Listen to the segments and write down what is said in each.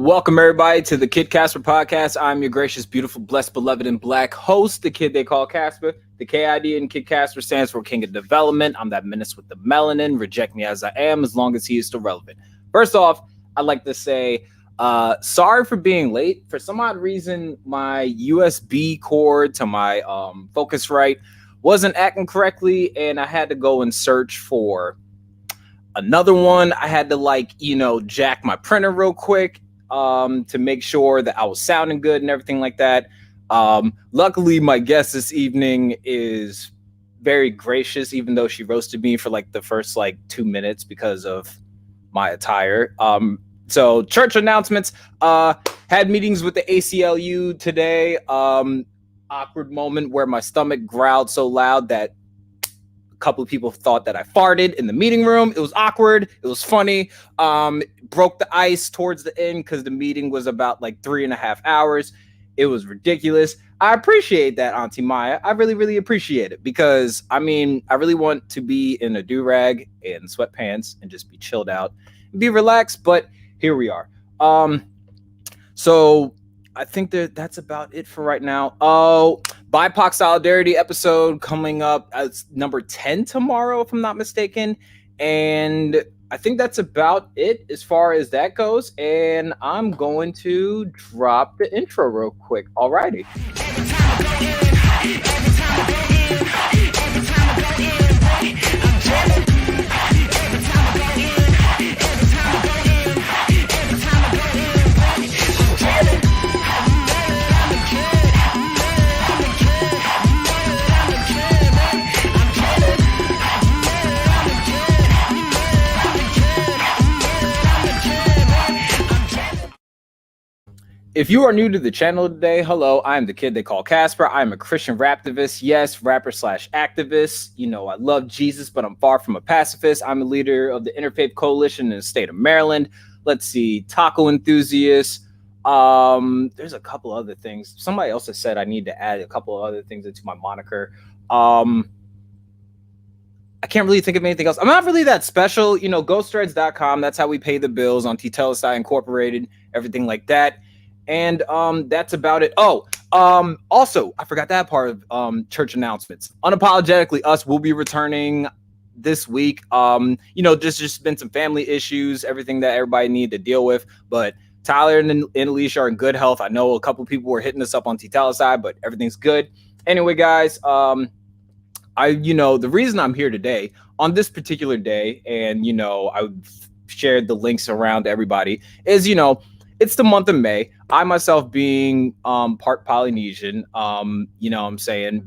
Welcome everybody to the Kid Casper Podcast. I'm your gracious, beautiful, blessed, beloved, and black host, the kid they call Casper. The KID in Kid Casper stands for King of Development. I'm that menace with the melanin. Reject me as I am, as long as he is still relevant. First off, I'd like to say sorry for being late. For some odd reason, my USB cord to my Focusrite wasn't acting correctly, and I had to go and search for another one. I had to jack my printer real quick to make sure that I was sounding good and everything like that. Luckily, my guest this evening is very gracious, even though she roasted me for the first 2 minutes because of my attire. So church announcements, had meetings with the ACLU today. Awkward moment where my stomach growled so loud that couple of people thought that I farted in the meeting room. It was awkward. It was funny. Broke the ice towards the end because the meeting was about 3.5 hours. It was ridiculous. I appreciate that, Auntie Maya. I really, really appreciate it because, I really want to be in a do-rag and sweatpants and just be chilled out and be relaxed, but here we are. So I think that's about it for right now. Oh, BIPOC Solidarity episode coming up as number 10 tomorrow, if I'm not mistaken. And I think that's about it as far as that goes. And I'm going to drop the intro real quick. Alrighty. If you are new to the channel today, hello, I'm the kid they call Casper. I'm a Christian raptivist. Yes, rapper / activist. You know, I love Jesus, but I'm far from a pacifist. I'm a leader of the Interfaith Coalition in the state of Maryland. Let's see, taco enthusiast. There's a couple other things. Somebody else has said I need to add a couple of other things into my moniker. I can't really think of anything else. I'm not really that special. You know, ghostthreads.com. That's how we pay the bills on Tetelestai Incorporated, everything like that. And that's about it. Also, I forgot that part of church announcements. Unapologetically Us will be returning this week. Just been some family issues, everything that everybody needed to deal with. But Tyler and Alicia are in good health. I know a couple people were hitting us up on Tetelestai, but everything's good. Anyway, guys, the reason I'm here today on this particular day, and I've shared the links around to everybody, is it's the month of May. I myself being part Polynesian,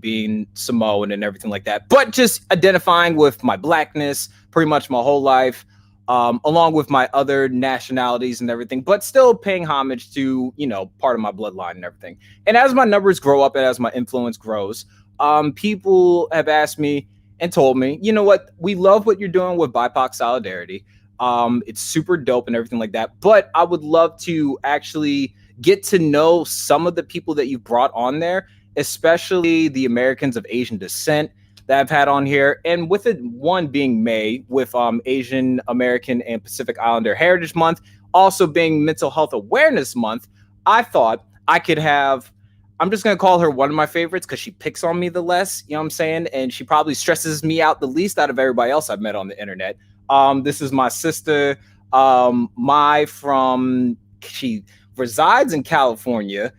being Samoan and everything like that, but just identifying with my blackness pretty much my whole life, along with my other nationalities and everything, but still paying homage to, part of my bloodline and everything. And as my numbers grow up and as my influence grows, people have asked me and told me, you know what, we love what you're doing with BIPOC Solidarity. It's super dope and everything like that, but I would love to actually get to know some of the people that you've brought on there, especially the Americans of Asian descent that I've had on here. And with it, one being May, with Asian American and Pacific Islander Heritage Month, also being Mental Health Awareness Month, I thought I could have, I'm just going to call her one of my favorites because she picks on me the less, you know what I'm saying? And she probably stresses me out the least out of everybody else I've met on the internet. This is my sister, Mai she resides in California.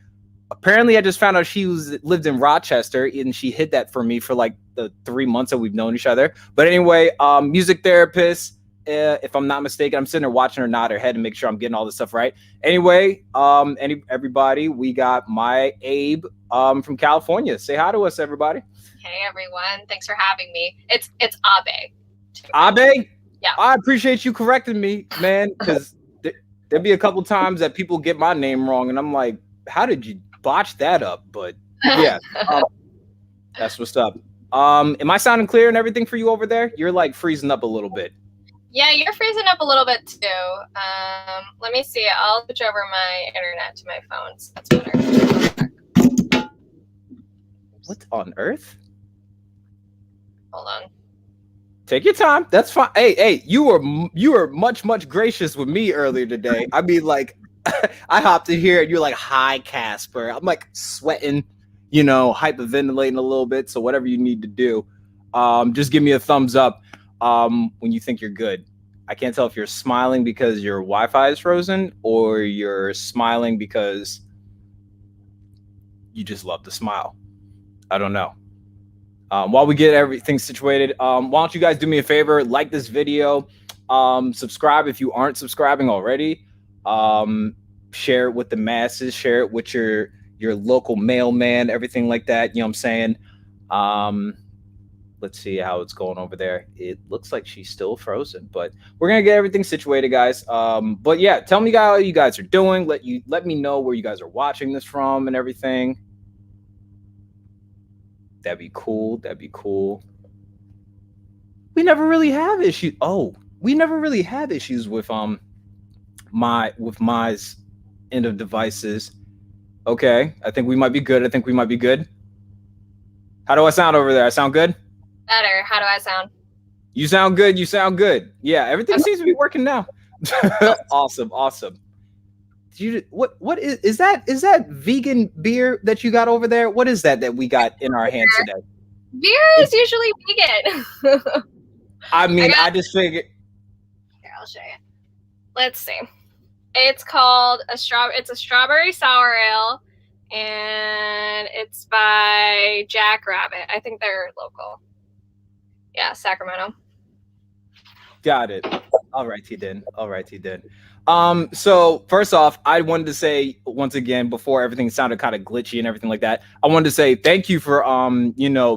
Apparently, I just found out she lived in Rochester, and she hid that for me for the 3 months that we've known each other. But anyway, music therapist, if I'm not mistaken. I'm sitting there watching her nod her head and make sure I'm getting all this stuff right. Anyway, everybody, we got Mai Abe from California. Say hi to us, everybody. Hey, everyone. Thanks for having me. It's Abe. Abe? Yeah. I appreciate you correcting me, man, because there'd be a couple times that people get my name wrong, and I'm like, how did you botch that up? But yeah, that's what's up. Am I sounding clear and everything for you over there? You're freezing up a little bit. Yeah, you're freezing up a little bit too. Let me see. I'll switch over my internet to my phone. So that's better. What on earth? Hold on. Take your time. That's fine. Hey, you were much gracious with me earlier today. I mean, I hopped in here and you're like, hi, Casper. I'm like sweating, hyperventilating a little bit. So whatever you need to do, just give me a thumbs up when you think you're good. I can't tell if you're smiling because your Wi-Fi is frozen or you're smiling because you just love to smile. I don't know. While we get everything situated, why don't you guys do me a favor, like this video, subscribe if you aren't subscribing already, share it with the masses, share it with your local mailman, everything like that. You know what I'm saying? Let's see how it's going over there. It looks like she's still frozen, but we're gonna get everything situated, guys. But yeah, tell me how you guys are doing. Let me know where you guys are watching this from and everything. That'd be cool. We never really have issues. We never really had issues with Mai's end of devices. Okay, I think we might be good. How do I sound over there? I sound good? Better. How do I sound? You sound good. Yeah, everything seems to be working now. Awesome. What is that vegan beer that you got over there? What is that we got in our hands today? Beer is usually vegan. I just figured. Here, I'll show you. Let's see. It's called it's a strawberry sour ale, and it's by Jackrabbit. I think they're local. Yeah, Sacramento. Got it. All right, he did. So first off, I wanted to say once again, before everything sounded kind of glitchy and everything like that, I wanted to say thank you for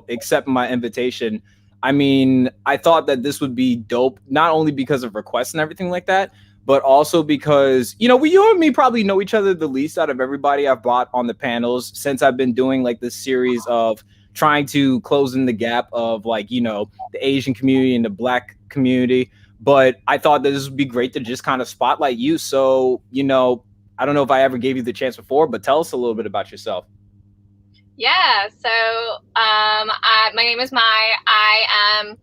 accepting my invitation. I mean, I thought that this would be dope, not only because of requests and everything like that, but also because, you and me probably know each other the least out of everybody I've brought on the panels since I've been doing like this series of trying to close in the gap of the Asian community and the Black community. But I thought that this would be great to just kind of spotlight you. So, I don't know if I ever gave you the chance before, but tell us a little bit about yourself. Yeah, so my name is Mai. I am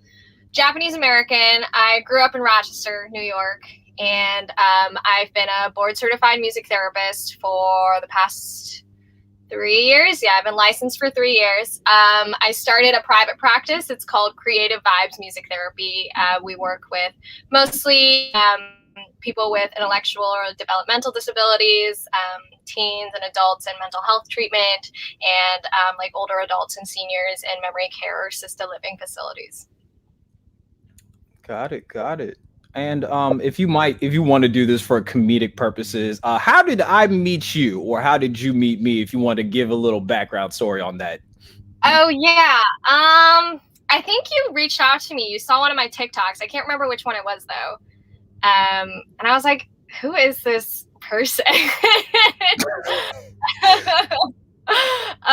Japanese American. I grew up in Rochester, New York, and I've been a board certified music therapist for the past 3 years. Yeah, I've been licensed for 3 years. I started a private practice. It's called Creative Vibes Music Therapy. We work with mostly people with intellectual or developmental disabilities, teens and adults in mental health treatment, and like older adults and seniors in memory care or assisted living facilities. Got it. And if you want to do this for comedic purposes, how did I meet you, or how did you meet me? If you want to give a little background story on that. Oh yeah, I think you reached out to me. You saw one of my TikToks. I can't remember which one it was though. And I was like, "Who is this person?"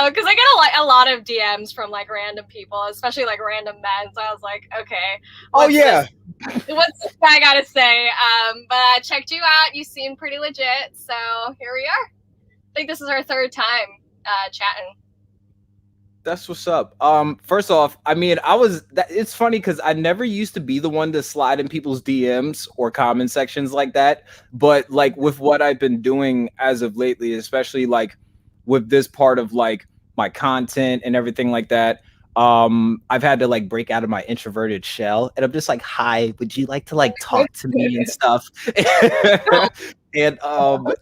Because I get a lot of DMs from like random people, especially like random men. So I was like, okay. What's this guy got to say? But I checked you out. You seem pretty legit. So here we are. I think this is our third time chatting. That's what's up. First off, it's funny because I never used to be the one to slide in people's DMs or comment sections like that. But like with what I've been doing as of lately, especially like with this part of like my content and everything like that, I've had to like break out of my introverted shell, and I'm just like, hi, would you like to like talk to me and stuff? And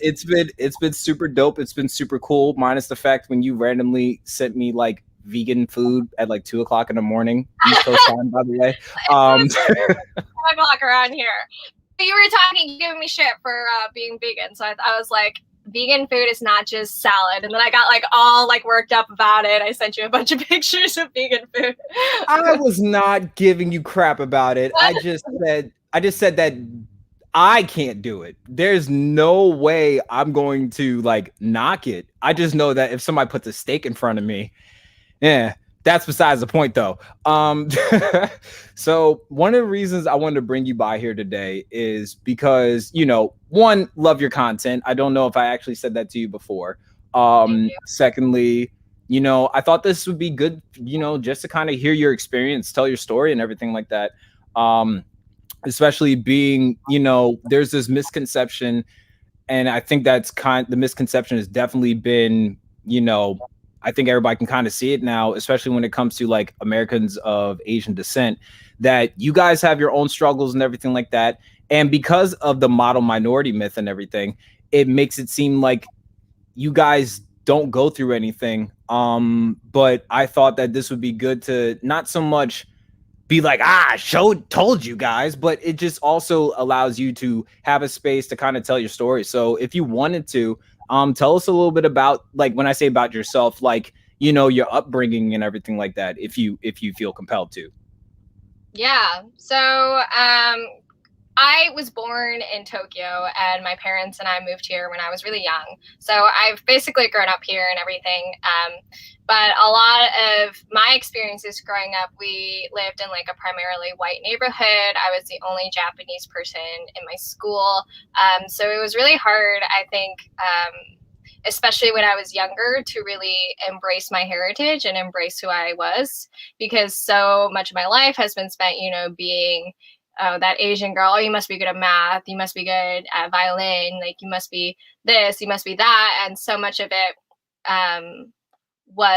it's been super dope. It's been super cool, minus the fact when you randomly sent me like vegan food at like 2:00 in the morning. East Coast time, by the way. 5:00 around here. You were giving me shit for being vegan, so I was like, vegan food is not just salad. And then I got like all like worked up about it. I sent you a bunch of pictures of vegan food. I was not giving you crap about it. I just said that I can't do it. There's no way I'm going to like knock it. I just know that if somebody puts a steak in front of me, that's besides the point though. So one of the reasons I wanted to bring you by here today is because, one, love your content. I don't know if I actually said that to you before. Secondly, I thought this would be good, just to kind of hear your experience, tell your story and everything like that. Especially being, there's this misconception And I think that's the misconception has definitely been, I think everybody can kind of see it now, especially when it comes to like Americans of Asian descent, that you guys have your own struggles and everything like that. And because of the model minority myth and everything, it makes it seem like you guys don't go through anything. But I thought that this would be good to not so much be like, told you guys, but it just also allows you to have a space to kind of tell your story. So if you wanted to, tell us a little bit about, like, when I say about yourself, like, your upbringing and everything like that, if you feel compelled to. Yeah. So, I was born in Tokyo, and my parents and I moved here when I was really young. So I've basically grown up here and everything. But a lot of my experiences growing up, we lived in like a primarily white neighborhood. I was the only Japanese person in my school. So it was really hard, I think, especially when I was younger, to really embrace my heritage and embrace who I was, because so much of my life has been spent, being that Asian girl. Oh, you must be good at math. You must be good at violin. Like, you must be this, you must be that. And so much of it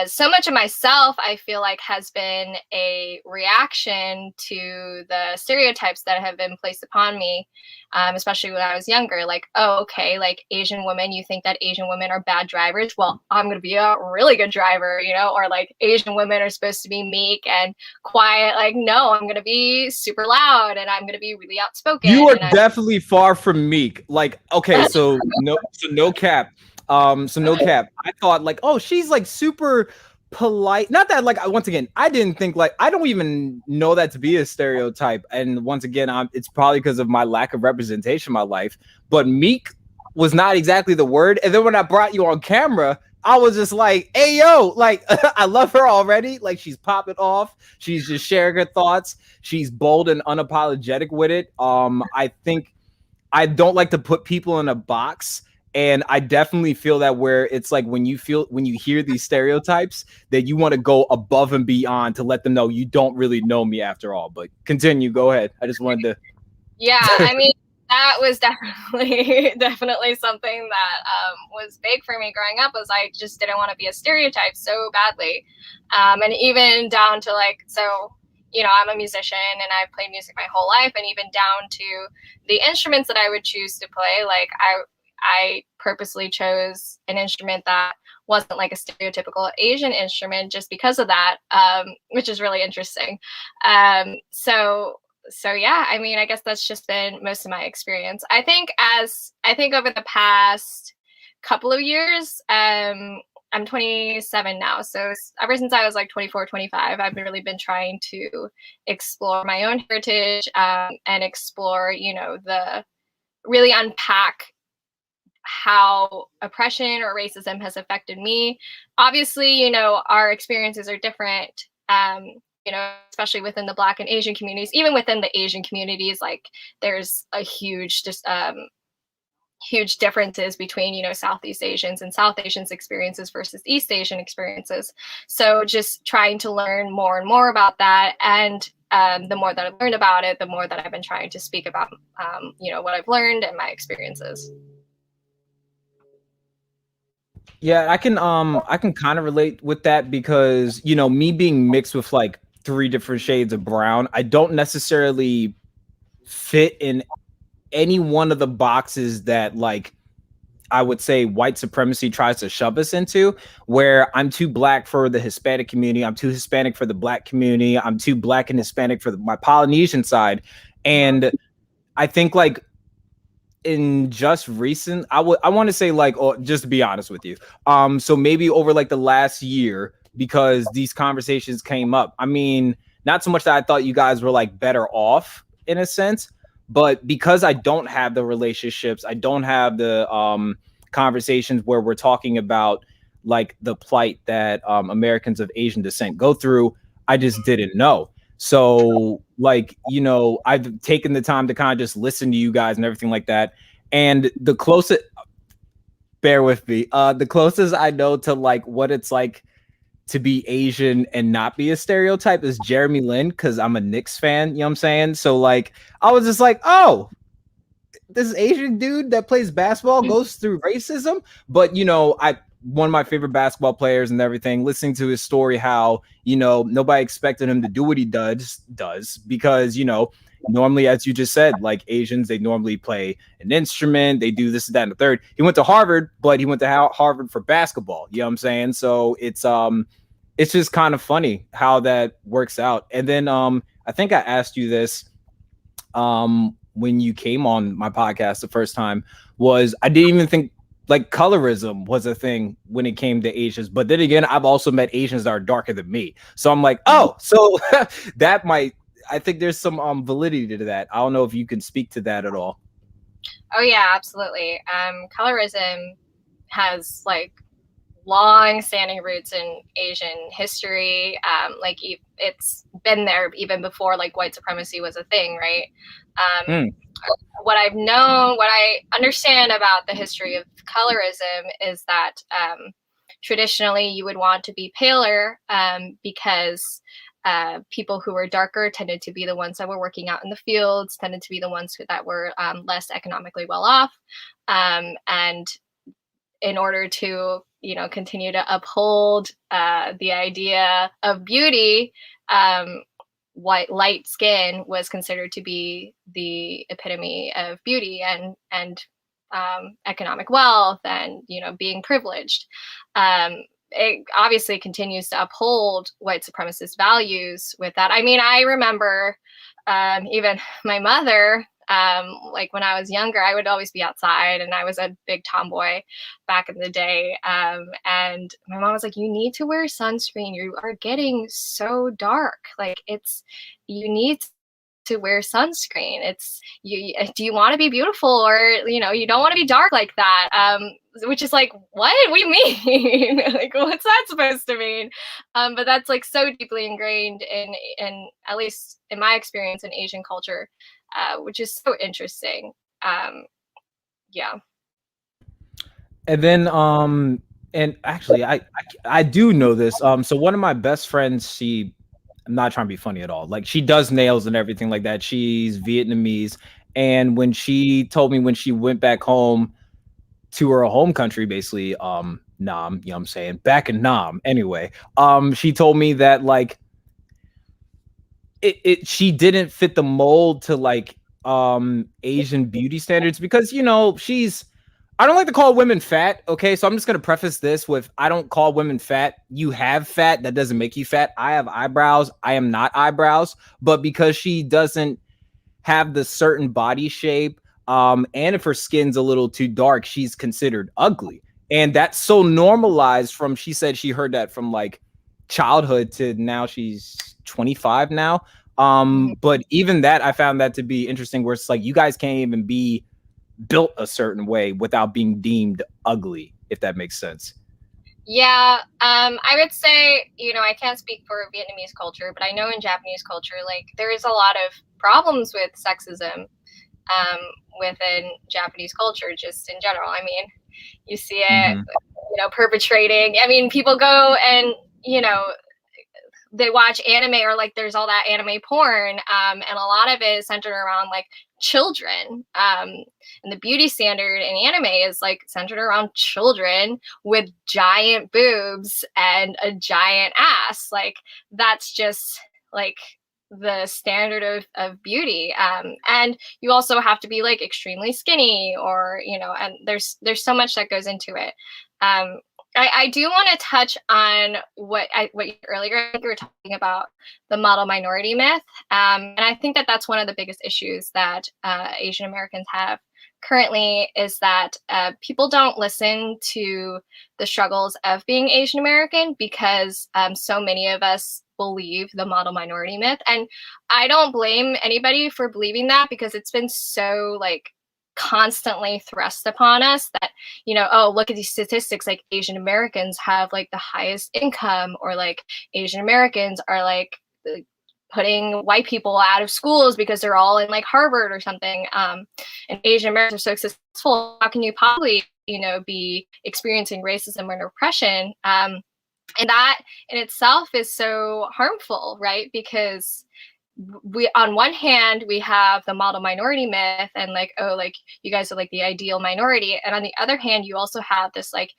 so much of myself, I feel like, has been a reaction to the stereotypes that have been placed upon me, especially when I was younger. Like, oh, okay, like Asian women, you think that Asian women are bad drivers? Well, I'm going to be a really good driver, or like Asian women are supposed to be meek and quiet. Like, no, I'm going to be super loud and I'm going to be really outspoken. You are definitely far from meek. Like, okay, so no cap. So no cap. I thought like, oh, she's like super polite. Not that, like, once again, I didn't think, like, I don't even know that to be a stereotype. And once again, it's probably because of my lack of representation in my life. But meek was not exactly the word. And then when I brought you on camera, I was just like, hey, yo, like, I love her already. Like, she's popping off. She's just sharing her thoughts. She's bold and unapologetic with it. I think I don't like to put people in a box. And I definitely feel that where it's like when you hear these stereotypes, that you want to go above and beyond to let them know you don't really know me after all. But continue, go ahead. I just wanted to. Yeah, I mean, that was definitely something that was big for me growing up, was I just didn't want to be a stereotype so badly. And even down to like, so, I'm a musician and I've played music my whole life, and even down to the instruments that I would choose to play. Like, I purposely chose an instrument that wasn't like a stereotypical Asian instrument just because of that, which is really interesting. So yeah, I mean, I guess that's just been most of my experience. I think over the past couple of years, I'm 27 now. So ever since I was like 24, 25, I've really been trying to explore my own heritage, and explore, really unpack how oppression or racism has affected me. Obviously, our experiences are different, especially within the Black and Asian communities. Even within the Asian communities, like, there's a huge differences between, Southeast Asians and South Asians experiences versus East Asian experiences. So just trying to learn more and more about that. And the more that I've learned about it, the more that I've been trying to speak about, what I've learned and my experiences. Yeah, I can kind of relate with that because, me being mixed with like 3 different shades of brown, I don't necessarily fit in any one of the boxes that, like, I would say white supremacy tries to shove us into, where I'm too Black for the Hispanic community, I'm too Hispanic for the Black community, I'm too Black and Hispanic for my Polynesian side. And I think, like, in just recent, I want to say, like, just to be honest with you, so maybe over like the last year, because these conversations came up. I mean, not so much that I thought you guys were like better off in a sense, but because I don't have the relationships, I don't have the conversations where we're talking about like the plight that Americans of Asian descent go through, I just didn't know. So, like, I've taken the time to kind of just listen to you guys and everything like that. And the closest, bear with me, the closest I know to like what it's like to be Asian and not be a stereotype is Jeremy Lin, because I'm a Knicks fan, you know what I'm saying? So like, I was just like, oh, this Asian dude that plays basketball goes through racism. But, you know, one of my favorite basketball players and everything, listening to his story, how, you know, nobody expected him to do what he does because, you know, normally, as you just said, like Asians, they normally play an instrument, they do this, that, and the third. He went to Harvard, but he went to Harvard for basketball. You know what I'm saying? So it's just kind of funny how that works out. And then I think I asked you this when you came on my podcast the first time, was I didn't even think like colorism was a thing when it came to Asians. But then again, I've also met Asians that are darker than me. So I'm like, oh, so that might, I think there's some validity to that. I don't know if you can speak to that at all. Oh yeah, absolutely. Colorism has like long-standing roots in Asian history. Like it's been there even before like white supremacy was a thing, right? What I've known, what I understand about the history of colorism is that traditionally you would want to be paler because people who were darker tended to be the ones that were working out in the fields, tended to be the ones that were less economically well off. And in order to, you know, continue to uphold the idea of beauty, white light skin was considered to be the epitome of beauty and economic wealth and, you know, being privileged. It obviously continues to uphold white supremacist values with that. I mean, I remember even my mother, like when I was younger, I would always be outside and I was a big tomboy back in the day. And my mom was like, you need to wear sunscreen. You are getting so dark. Like you need to wear sunscreen. Do you want to be beautiful, or, you know, you don't want to be dark like that? Which is like, what do you mean? Like, what's that supposed to mean? But that's like so deeply ingrained in at least in my experience in Asian culture, which is so interesting. Yeah. And then and actually I do know this. So one of my best friends, I'm not trying to be funny at all. Like, she does nails and everything like that. She's Vietnamese. And when she told me when she went back home to her home country, basically, Nam, you know what I'm saying? Back in Nam, anyway. She told me that like she didn't fit the mold to like Asian beauty standards because, you know, I don't like to call women fat, okay? So I'm just going to preface this with, I don't call women fat. You have fat. That doesn't make you fat. I have eyebrows. I am not eyebrows. But because she doesn't have the certain body shape, and if her skin's a little too dark, she's considered ugly. And that's so normalized from, she said she heard that from like childhood to now she's 25 now. But even that, I found that to be interesting, where it's like, you guys can't even be built a certain way without being deemed ugly, if that makes sense. Yeah, I would say, you know, I can't speak for Vietnamese culture, but I know in Japanese culture, like, there is a lot of problems with sexism within Japanese culture, just in general. I mean, you see it, you know, perpetrating. I mean, people go and, you know, they watch anime, or like there's all that anime porn, and a lot of it is centered around like children, and the beauty standard in anime is like centered around children with giant boobs and a giant ass. Like, that's just like the standard of beauty, and you also have to be like extremely skinny, or, you know, and there's so much that goes into it. I do want to touch on what earlier, I think you were talking about the model minority myth. And I think that that's one of the biggest issues that Asian Americans have currently, is that people don't listen to the struggles of being Asian American, because so many of us believe the model minority myth. And I don't blame anybody for believing that, because it's been so like constantly thrust upon us that, you know, oh, look at these statistics, like Asian Americans have like the highest income, or like Asian Americans are like putting white people out of schools because they're all in like Harvard or something, and Asian Americans are so successful. How can you possibly, you know, be experiencing racism and oppression? And that in itself is so harmful, right? Because we, on one hand, we have the model minority myth and like, oh, like you guys are like the ideal minority. And on the other hand, you also have this like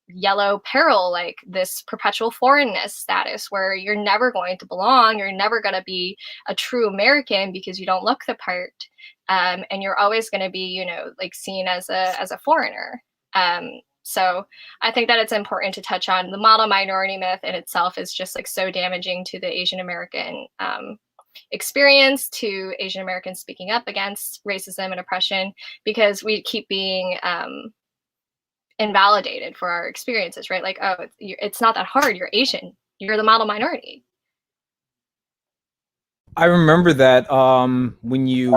yellow peril, like this perpetual foreignness status where you're never going to belong. You're never going to be a true American because you don't look the part. And you're always going to be, you know, like seen as a foreigner. So I think that it's important to touch on the model minority myth in itself is just like so damaging to the Asian American experience, to Asian Americans speaking up against racism and oppression, because we keep being invalidated for our experiences, right? Like, oh, it's not that hard. You're Asian. You're the model minority. I remember that when you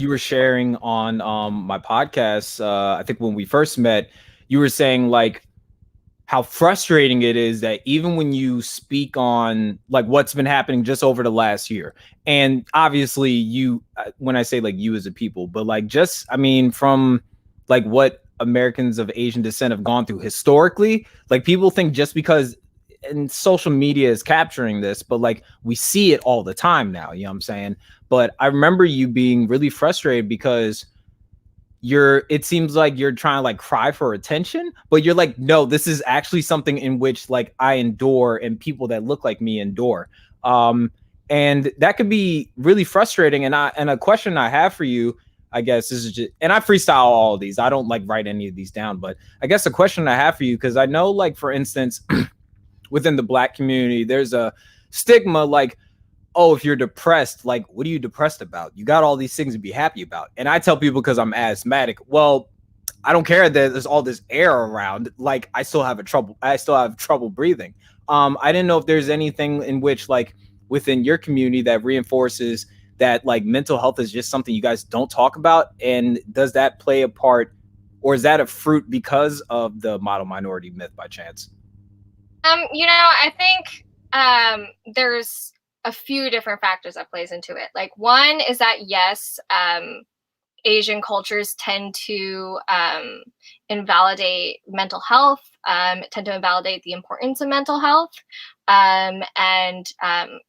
were sharing on my podcast, I think when we first met, you were saying like how frustrating it is that even when you speak on like what's been happening just over the last year, and obviously you, when I say like you as a people, but like just, I mean, from like what Americans of Asian descent have gone through historically, like people think just because, and social media is capturing this, but like we see it all the time now, you know what I'm saying? But I remember you being really frustrated because it seems like you're trying to like cry for attention, but you're like, no, this is actually something in which like I endure and people that look like me endure. And that could be really frustrating. And a question I have for you, I guess, is just, and I freestyle all of these. I don't like write any of these down, but I guess the question I have for you, because I know like, for instance, within the Black community, there's a stigma like, oh, if you're depressed, like, what are you depressed about? You got all these things to be happy about. And I tell people because I'm asthmatic, well, I don't care that there's all this air around. Like, I still have trouble breathing. I didn't know if there's anything in which, like, within your community that reinforces that, like, mental health is just something you guys don't talk about. And does that play a part, or is that a fruit because of the model minority myth by chance? You know, I think there's a few different factors that plays into it. Like, one is that yes, Asian cultures tend to invalidate mental health, tend to invalidate the importance of mental health. And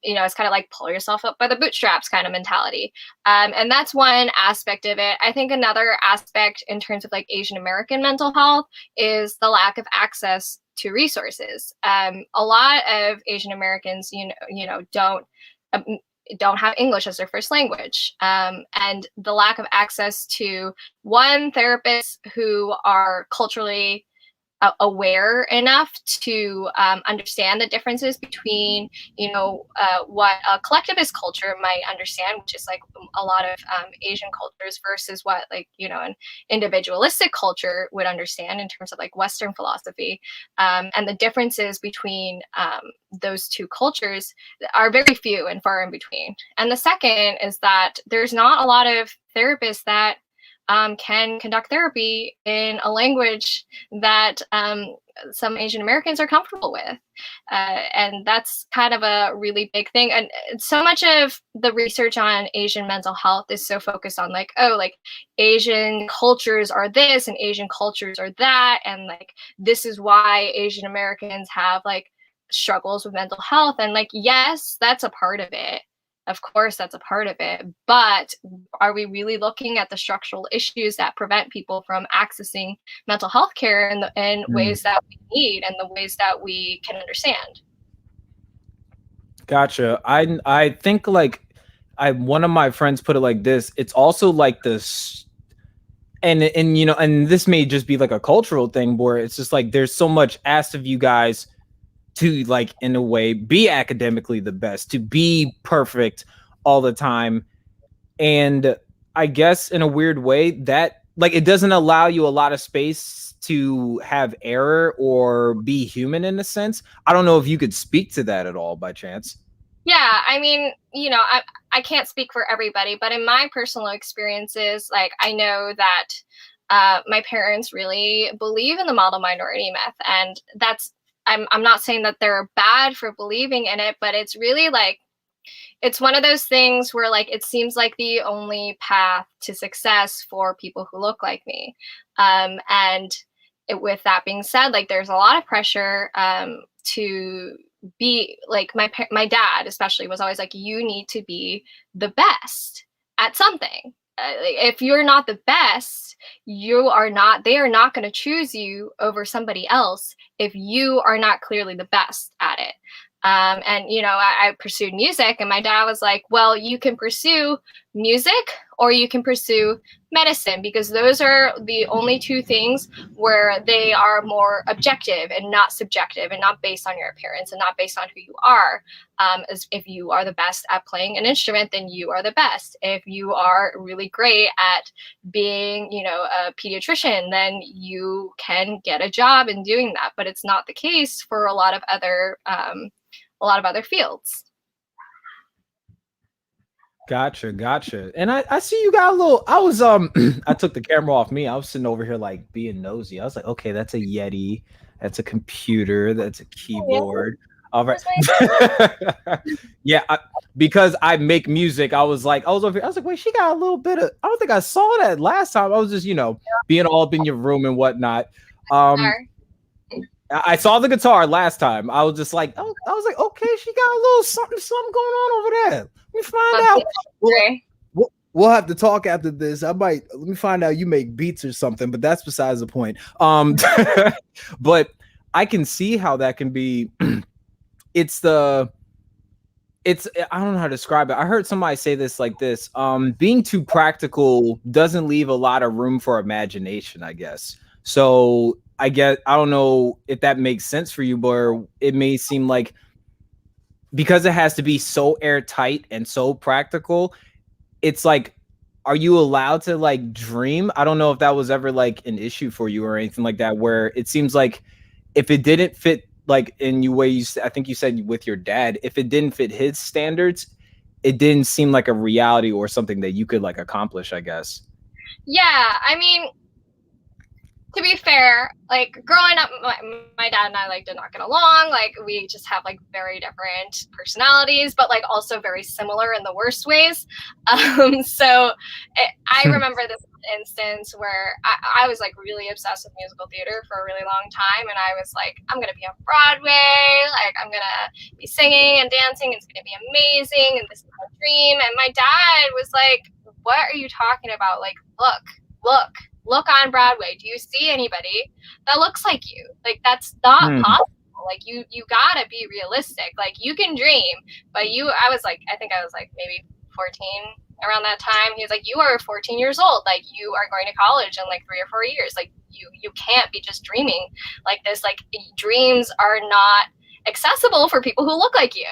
you know, it's kind of like pull yourself up by the bootstraps kind of mentality. And that's one aspect of it. I think another aspect in terms of like Asian American mental health is the lack of access to resources. A lot of Asian Americans, don't have English as their first language, and the lack of access to therapists who are culturally aware enough to understand the differences between, what a collectivist culture might understand, which is like a lot of Asian cultures, versus what an individualistic culture would understand in terms of like Western philosophy. And the differences between those two cultures are very few and far in between. And the second is that there's not a lot of therapists that can conduct therapy in a language that some Asian Americans are comfortable with. And that's kind of a really big thing. And so much of the research on Asian mental health is so focused on like, oh, like Asian cultures are this and Asian cultures are that. And like, this is why Asian Americans have like struggles with mental health. And like, yes, that's a part of it. Of course, that's a part of it. But are we really looking at the structural issues that prevent people from accessing mental health care in ways that we need and the ways that we can understand? Gotcha. I think like one of my friends put it like this. It's also like this, and this may just be like a cultural thing where it's just like there's so much asked of you guys to, like, in a way, be academically the best, to be perfect all the time. And I guess in a weird way that, like, it doesn't allow you a lot of space to have error or be human in a sense. I don't know if you could speak to that at all by chance. Yeah, I mean, I can't speak for everybody, but in my personal experiences, like, I know that my parents really believe in the model minority myth, and I'm not saying that they're bad for believing in it, but it's really like, it's one of those things where like, it seems like the only path to success for people who look like me. With that being said, like there's a lot of pressure to be like, my dad especially was always like, you need to be the best at something. If you're not the best, they are not going to choose you over somebody else if you are not clearly the best at it. And, you know, I pursued music, and my dad was like, well, you can pursue music or you can pursue medicine, because those are the only two things where they are more objective and not subjective, and not based on your appearance and not based on who you are. As if you are the best at playing an instrument, then you are the best. If you are really great at being, you know, a pediatrician, then you can get a job in doing that. But it's not the case for a lot of other fields. Gotcha. And I see you got a little, I was, I took the camera off me. I was sitting over here like being nosy. I was like, okay, that's a Yeti. That's a computer. That's a keyboard. All right. Yeah. Because I make music. I was over here. I was like, wait, she got a little bit of, I don't think I saw that last time. I was just, you know, being all up in your room and whatnot. I saw the guitar last time. I was just like, oh, I was like, okay, she got a little something going on over there. Let me find out. We'll have to talk after this. Let me find out you make beats or something, but that's besides the point. But I can see how that can be. I don't know how to describe it. I heard somebody say this like this. Being too practical doesn't leave a lot of room for imagination, I guess. So I don't know if that makes sense for you, but it may seem like, because it has to be so airtight and so practical, it's like, are you allowed to like dream? I don't know if that was ever like an issue for you or anything like that, where it seems like if it didn't fit, like in you way I think you said with your dad, if it didn't fit his standards, it didn't seem like a reality or something that you could like accomplish, I guess. Yeah, I mean, to be fair, like growing up, my dad and I like did not get along. Like we just have like very different personalities, but like also very similar in the worst ways. I remember this instance where I was like really obsessed with musical theater for a really long time, and I was like, I'm gonna be on Broadway, like I'm gonna be singing and dancing, it's gonna be amazing, and this is my dream. And my dad was like, what are you talking about? Like, look on Broadway. Do you see anybody that looks like you? Like, that's not possible. Like, you gotta be realistic. Like, you can dream, but I think I was like maybe 14 around that time. He was like, you are 14 years old. Like, you are going to college in like 3 or 4 years. Like, you can't be just dreaming like this. Like, dreams are not accessible for people who look like you.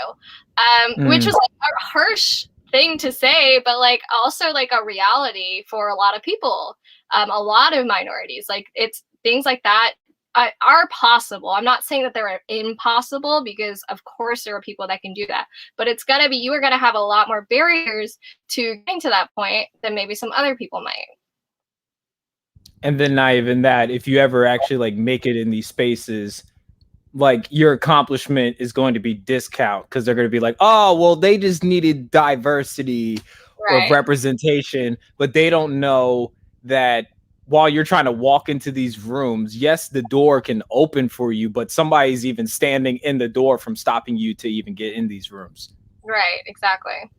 Which was like a harsh thing to say, but like also like a reality for a lot of people. A lot of minorities, like it's things like that are possible. I'm not saying that they're impossible, because of course there are people that can do that, but you are gonna have a lot more barriers to getting to that point than maybe some other people might. And then not even that, if you ever actually like make it in these spaces, like your accomplishment is going to be discount, because they're going to be like, oh, well, they just needed diversity or representation, but they don't know that while you're trying to walk into these rooms, yes, the door can open for you, but somebody's even standing in the door from stopping you to even get in these rooms. Right, exactly.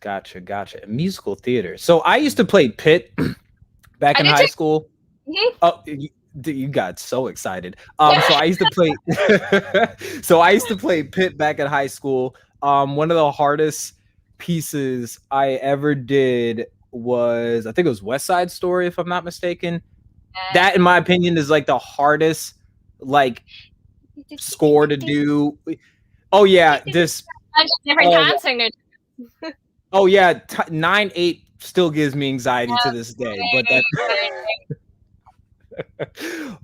Gotcha. Musical theater. So I used to play Pit back in high school. Mm-hmm. Oh, you got so excited. So I used to play Pit back in high school. One of the hardest pieces I ever did was, I think it was West Side Story, if I'm not mistaken. That, in my opinion, is like the hardest like score to do. Oh yeah, this different time signature. Oh yeah, 9/8 still gives me anxiety to this day.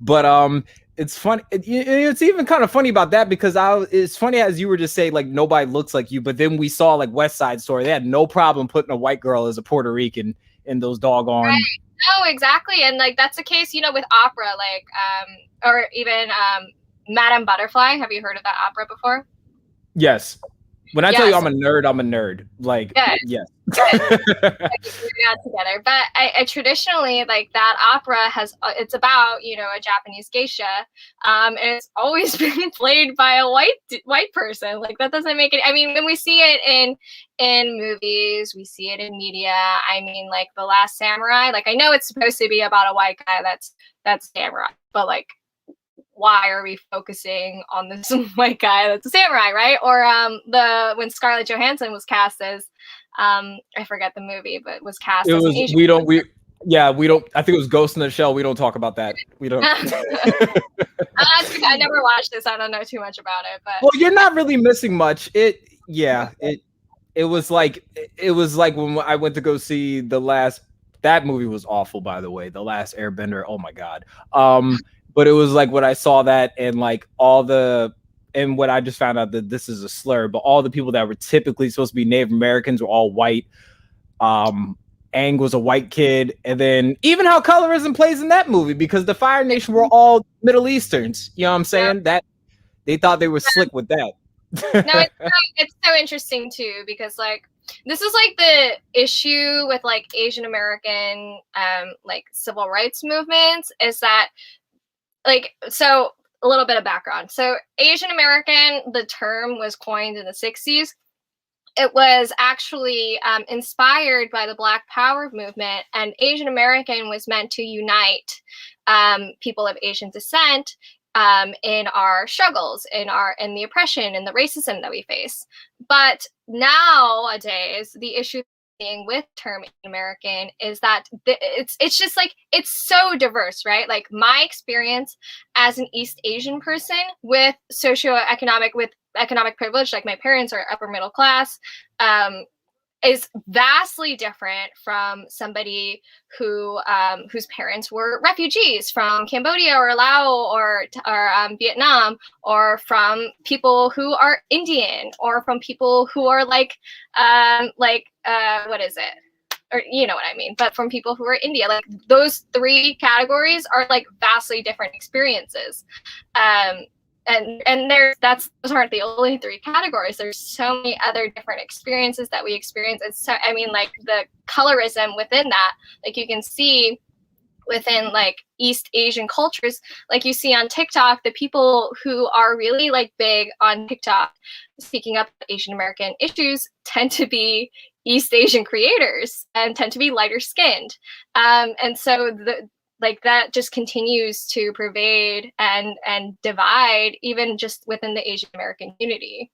But it's funny. It's even kind of funny about that, because it's funny, as you were just saying, like nobody looks like you, but then we saw like West Side Story. They had no problem putting a white girl as a Puerto Rican in those doggone. Right. No, exactly, and like that's the case, with opera, like or even Madame Butterfly. Have you heard of that opera before? Yes. When I tell you I'm a nerd. Like, yes. We got together, but I traditionally, like, that opera it's about, you know, a Japanese geisha, and it's always been played by a white person. Like, that doesn't make it. I mean, when we see it in movies, we see it in media. I mean, like The Last Samurai. Like, I know it's supposed to be about a white guy that's samurai, but like, why are we focusing on this white guy that's a samurai, right? Or when Scarlett Johansson was cast as I forget the movie, but was cast as an Asian person. we don't. I think it was Ghost in the Shell. We don't talk about that. We don't. I never watched this. I don't know too much about it. But well, you're not really missing much. It was like when I went to go see that movie was awful, by the way. The Last Airbender. Oh my God. But it was like when I saw that and like and when I just found out that this is a slur, but all the people that were typically supposed to be Native Americans were all white. Aang was a white kid. And then even how colorism plays in that movie, because the Fire Nation were all Middle Easterns. You know what I'm saying? That they thought they were slick with that. No, it's so interesting too, because like, this is like the issue with like Asian American like civil rights movements, is that, like, so a little bit of background. So Asian American, the term was coined in the 60s. It was actually inspired by the Black Power movement, and Asian American was meant to unite people of Asian descent in our struggles, in the oppression and the racism that we face. But nowadays, the issue with term Asian American is that it's just like, it's so diverse, right? Like, my experience as an East Asian person with economic privilege, like my parents are upper middle class, is vastly different from somebody whose parents were refugees from Cambodia or Laos or Vietnam, or from people who are Indian, or from people who are what is it? Or you know what I mean, but from people who are India. Like, those three categories are like vastly different experiences. And those aren't the only three categories. There's so many other different experiences that we experience. It's so, I mean, like, the colorism within that, like, you can see within like East Asian cultures, like you see on TikTok, the people who are really like big on TikTok speaking up Asian American issues tend to be East Asian creators and tend to be lighter skinned. And so that just continues to pervade and divide, even just within the Asian American community.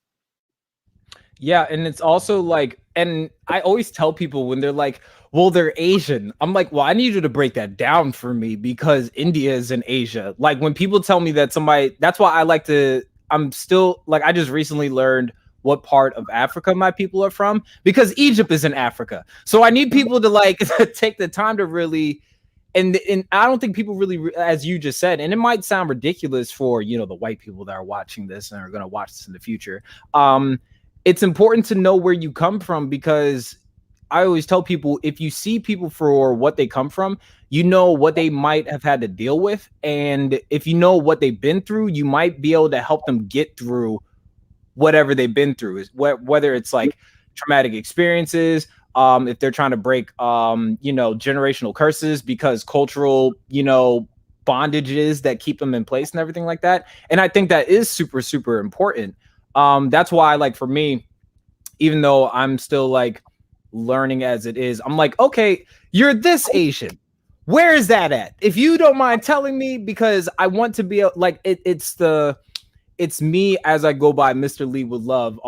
Yeah, and it's also like, and I always tell people when they're like, well, they're Asian. I'm like, well, I need you to break that down for me, because India is in Asia. Like, when people tell me that that's why I'm still like, I just recently learned what part of Africa my people are from, because Egypt is in Africa. So I need people to like take the time to really, and I don't think people really, as you just said, and it might sound ridiculous for, you know, the white people that are watching this and are going to watch this in the future. It's important to know where you come from, because I always tell people, if you see people for what they come from, you know what they might have had to deal with. And if you know what they've been through, you might be able to help them get through whatever they've been through, whether it's like traumatic experiences, if they're trying to break, generational curses, because cultural, bondages that keep them in place and everything like that. And I think that is super, super important. That's why, like, for me, even though I'm still like learning as it is, I'm like, okay, you're this Asian. Where is that at? If you don't mind telling me, because I want to be like, it's me as I go by MrLeadWithLove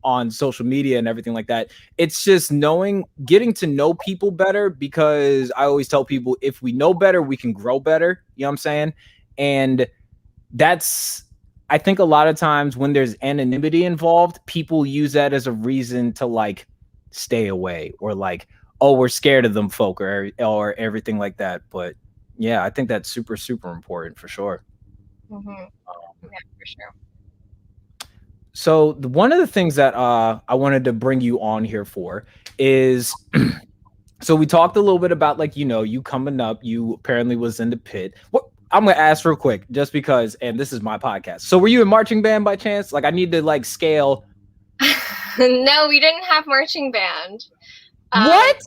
on social media and everything like that. It's just getting to know people better, because I always tell people, if we know better, we can grow better. You know what I'm saying? And I think a lot of times when there's anonymity involved, people use that as a reason to like stay away, or like, oh, we're scared of them folk, or everything like that. But yeah, I think that's super, super important for sure. Mm-hmm. Yeah, for sure. So one of the things that I wanted to bring you on here for is, so we talked a little bit about, like, you coming up, you apparently was in the pit. What I'm going to ask real quick, just because, and this is my podcast. So were you in marching band by chance? Like, I need to like scale No, we didn't have marching band. What?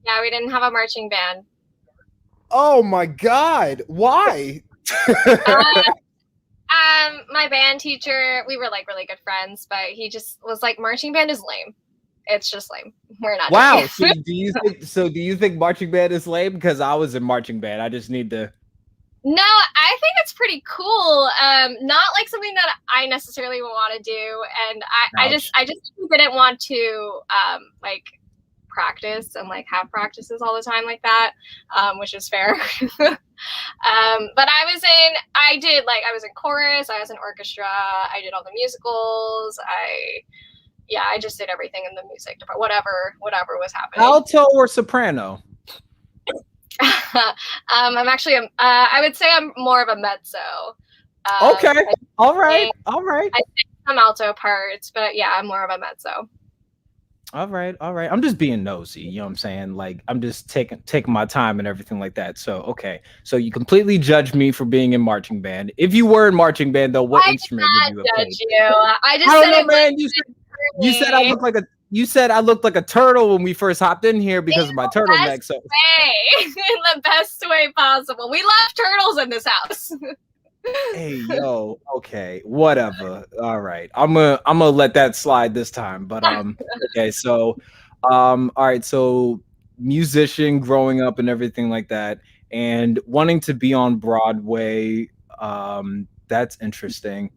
Yeah, we didn't have a marching band. Oh my God! Why? My band teacher, we were like really good friends, but he just was like, marching band is lame. It's just lame. We're not. Wow. So do you think marching band is lame? Because I was in marching band. I just need to. No, I think it's pretty cool. Not like something that I necessarily want to do, and I just didn't want to like practice and like have practices all the time like that, which is fair. But I was in chorus, I was in orchestra, I did all the musicals, I just did everything in the music department, whatever was happening. Alto or soprano? I'm actually I would say I'm more of a mezzo. Okay. All right. I sing some alto parts, but yeah, I'm more of a mezzo. All right. I'm just being nosy, you know what I'm saying? Like, I'm just taking my time and everything like that. So, okay. So you completely judged me for being in marching band. If you were in marching band, though, what instrument would you have played? I don't know, man. You said I looked like a turtle when we first hopped in here because of my turtleneck. So in the best way possible. We love turtles in this house. Hey, yo, okay, whatever. All right, I'm gonna let that slide this time. But okay, so all right, so musician growing up and everything like that, and wanting to be on Broadway. That's interesting.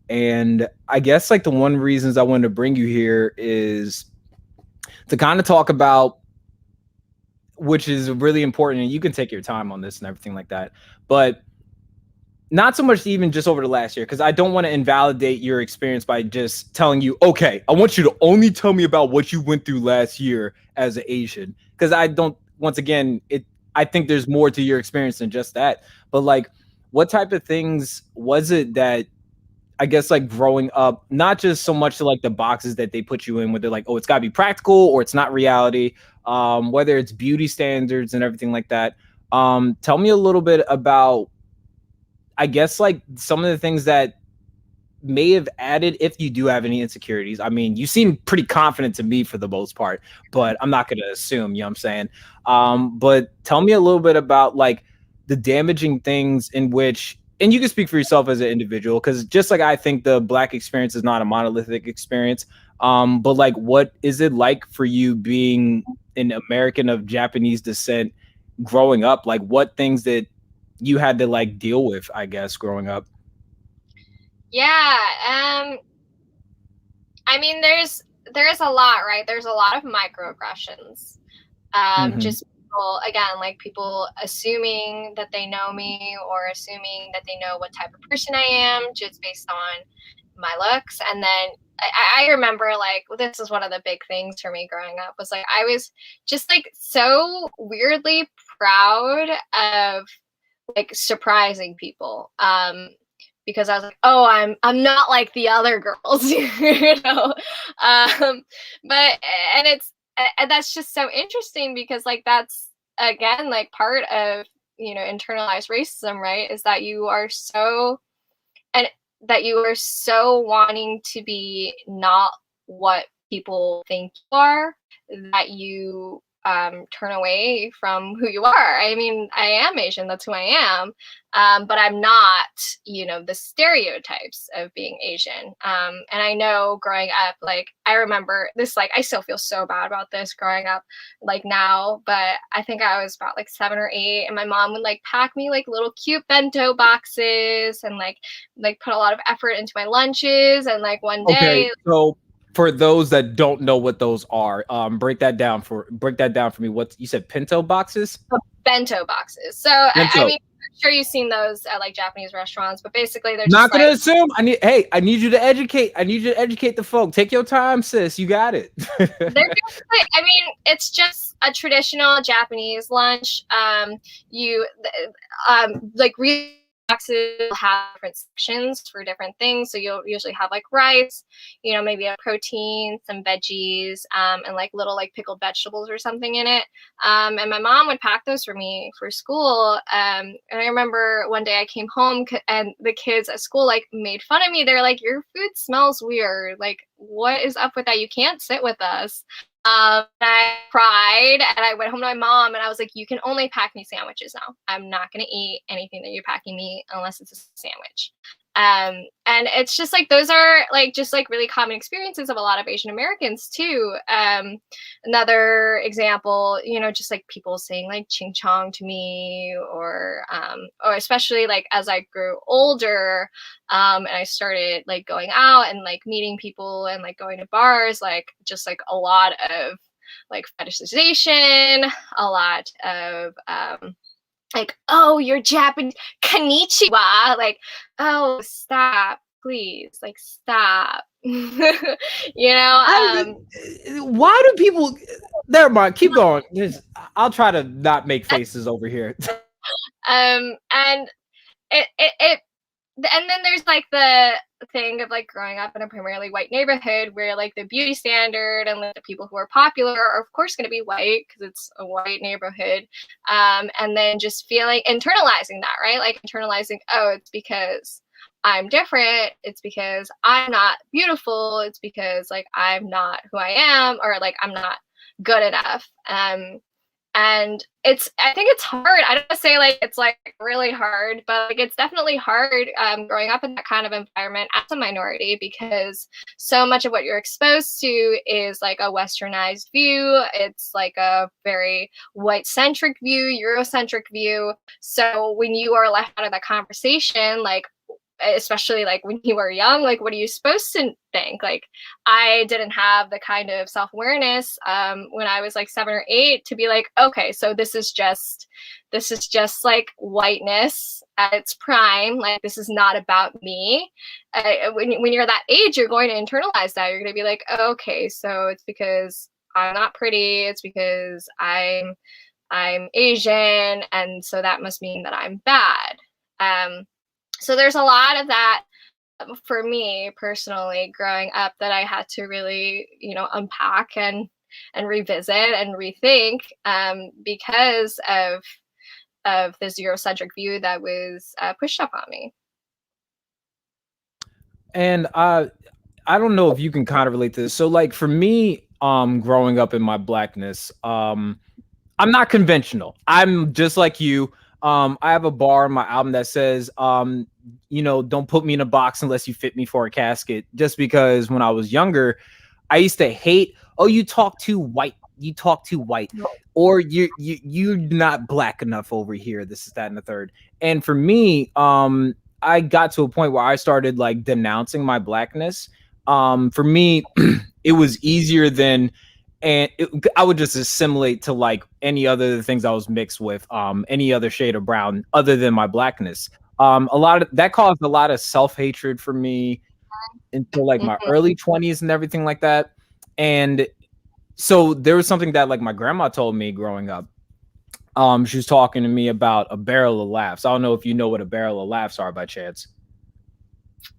And I guess like the one reasons I wanted to bring you here is to kind of talk about, which is really important, and you can take your time on this and everything like that, but not so much even just over the last year, because I don't want to invalidate your experience by just telling you, okay, I want you to only tell me about what you went through last year as an Asian, because I don't, once again, I think there's more to your experience than just that. But like, what type of things was it that, I guess, like growing up, not just so much to like the boxes that they put you in, where they're like, oh, it's got to be practical or it's not reality, whether it's beauty standards and everything like that. Tell me a little bit about, I guess, like some of the things that may have added, if you do have any insecurities. I mean, you seem pretty confident to me for the most part, but I'm not going to assume, you know what I'm saying? But tell me a little bit about like the damaging things in which, and you can speak for yourself as an individual, because just like I think the Black experience is not a monolithic experience, but like, what is it like for you being an American of Japanese descent growing up? Like, what things that you had to like deal with, I guess, growing up? Yeah. I mean, there's a lot, right? There's a lot of microaggressions. Just people, again, like people assuming that they know me or assuming that they know what type of person I am just based on my looks. And then I remember, like, this is one of the big things for me growing up, was like, I was just like so weirdly proud of like surprising people, because I was like, oh, I'm not like the other girls, you know. And that's just so interesting, because like that's again like part of, you know, internalized racism, right? Is that you are so wanting to be not what people think you are, that you turn away from who you are. I mean, I am Asian, that's who I am, but I'm not, you know, the stereotypes of being Asian. And I know growing up, like, I remember this, like, I still feel so bad about this growing up, like now, but I think I was about like 7 or 8, and my mom would like pack me like little cute bento boxes and like put a lot of effort into my lunches. And like one day, so for those that don't know what those are, break that down for me. What you said, pinto boxes? Bento boxes. So bento. I mean, I'm sure you've seen those at like Japanese restaurants, but basically they're not just gonna like, assume. I need you to educate the folk. Take your time, sis. You got it. They're basically, I mean, it's just a traditional Japanese lunch. You like really boxes will have different sections for different things. So you'll usually have like rice, you know, maybe a protein, some veggies, and like little like pickled vegetables or something in it. And my mom would pack those for me for school. And I remember one day I came home and the kids at school like made fun of me. They're like, your food smells weird. Like, what is up with that? You can't sit with us. I cried and I went home to my mom and I was like, you can only pack me sandwiches now. I'm not going to eat anything that you're packing me unless it's a sandwich. And it's just like, those are like, just like really common experiences of a lot of Asian Americans too. Another example, you know, just like people saying like ching chong to me or especially like as I grew older, and I started like going out and like meeting people and like going to bars, like just like a lot of like fetishization, a lot of, like, oh, you're Japanese, konnichiwa, like, oh, stop, please, like, stop. You know, why do people, never mind, keep going. I'll try to not make faces over here. And and then there's like the thing of like growing up in a primarily white neighborhood where like the beauty standard and like the people who are popular are of course going to be white because it's a white neighborhood. And then just internalizing that, right? Like internalizing, oh, it's because I'm different. It's because I'm not beautiful. It's because like I'm not who I am, or like I'm not good enough. And I think it's hard. I don't say like it's like really hard, but like it's definitely hard growing up in that kind of environment as a minority, because so much of what you're exposed to is like a westernized view. It's like a very white-centric view, Eurocentric view. So when you are left out of that conversation, like especially like when you were young, like what are you supposed to think? Like I didn't have the kind of self-awareness when I was like 7 or 8 to be like, okay, so this is just like whiteness at its prime. Like this is not about me. When you're that age, you're going to internalize that. You're going to be like, okay, so it's because I'm not pretty. It's because I'm Asian, and so that must mean that I'm bad. So there's a lot of that for me personally growing up that I had to really, you know, unpack and revisit and rethink because of this Eurocentric view that was pushed upon me. And I don't know if you can kind of relate to this. So like for me, growing up in my blackness, I'm not conventional. I'm just like you. I have a bar in my album that says, you know, don't put me in a box unless you fit me for a casket. Just because when I was younger, I used to hate, oh, you talk too white. You talk too white, or you're not black enough over here. This is that and the third. And for me, I got to a point where I started like denouncing my blackness. For me, it was easier than. And I would just assimilate to like any other things I was mixed with, any other shade of brown other than my blackness. A lot of that caused a lot of self-hatred for me until like my early 20s and everything like that. And so there was something that like my grandma told me growing up. She was talking to me about a barrel of laughs. I don't know if you know what a barrel of laughs are by chance.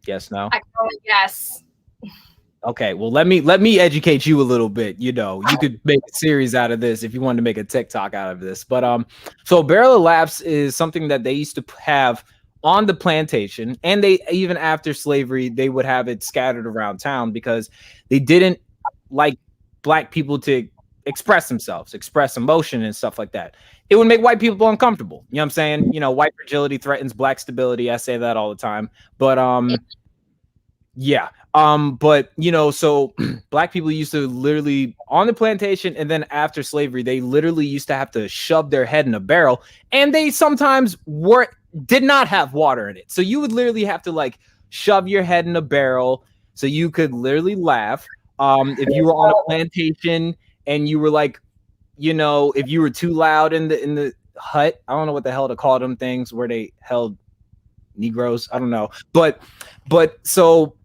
Yes, no? Yes. Okay, well, let me educate you a little bit. You know, you could make a series out of this if you wanted to make a TikTok out of this. But so barrel of laughs is something that they used to have on the plantation, and they even after slavery they would have it scattered around town because they didn't like black people to express themselves, express emotion and stuff like that. It would make white people uncomfortable. You know what I'm saying? You know, white fragility threatens black stability. I say that all the time. But yeah. But you know, so black people used to literally on the plantation, and then after slavery, they literally used to have to shove their head in a barrel, and they sometimes did not have water in it. So you would literally have to like shove your head in a barrel so you could literally laugh. If you were on a plantation and you were like, you know, if you were too loud in the hut, I don't know what the hell to call them things where they held Negroes. I don't know. But so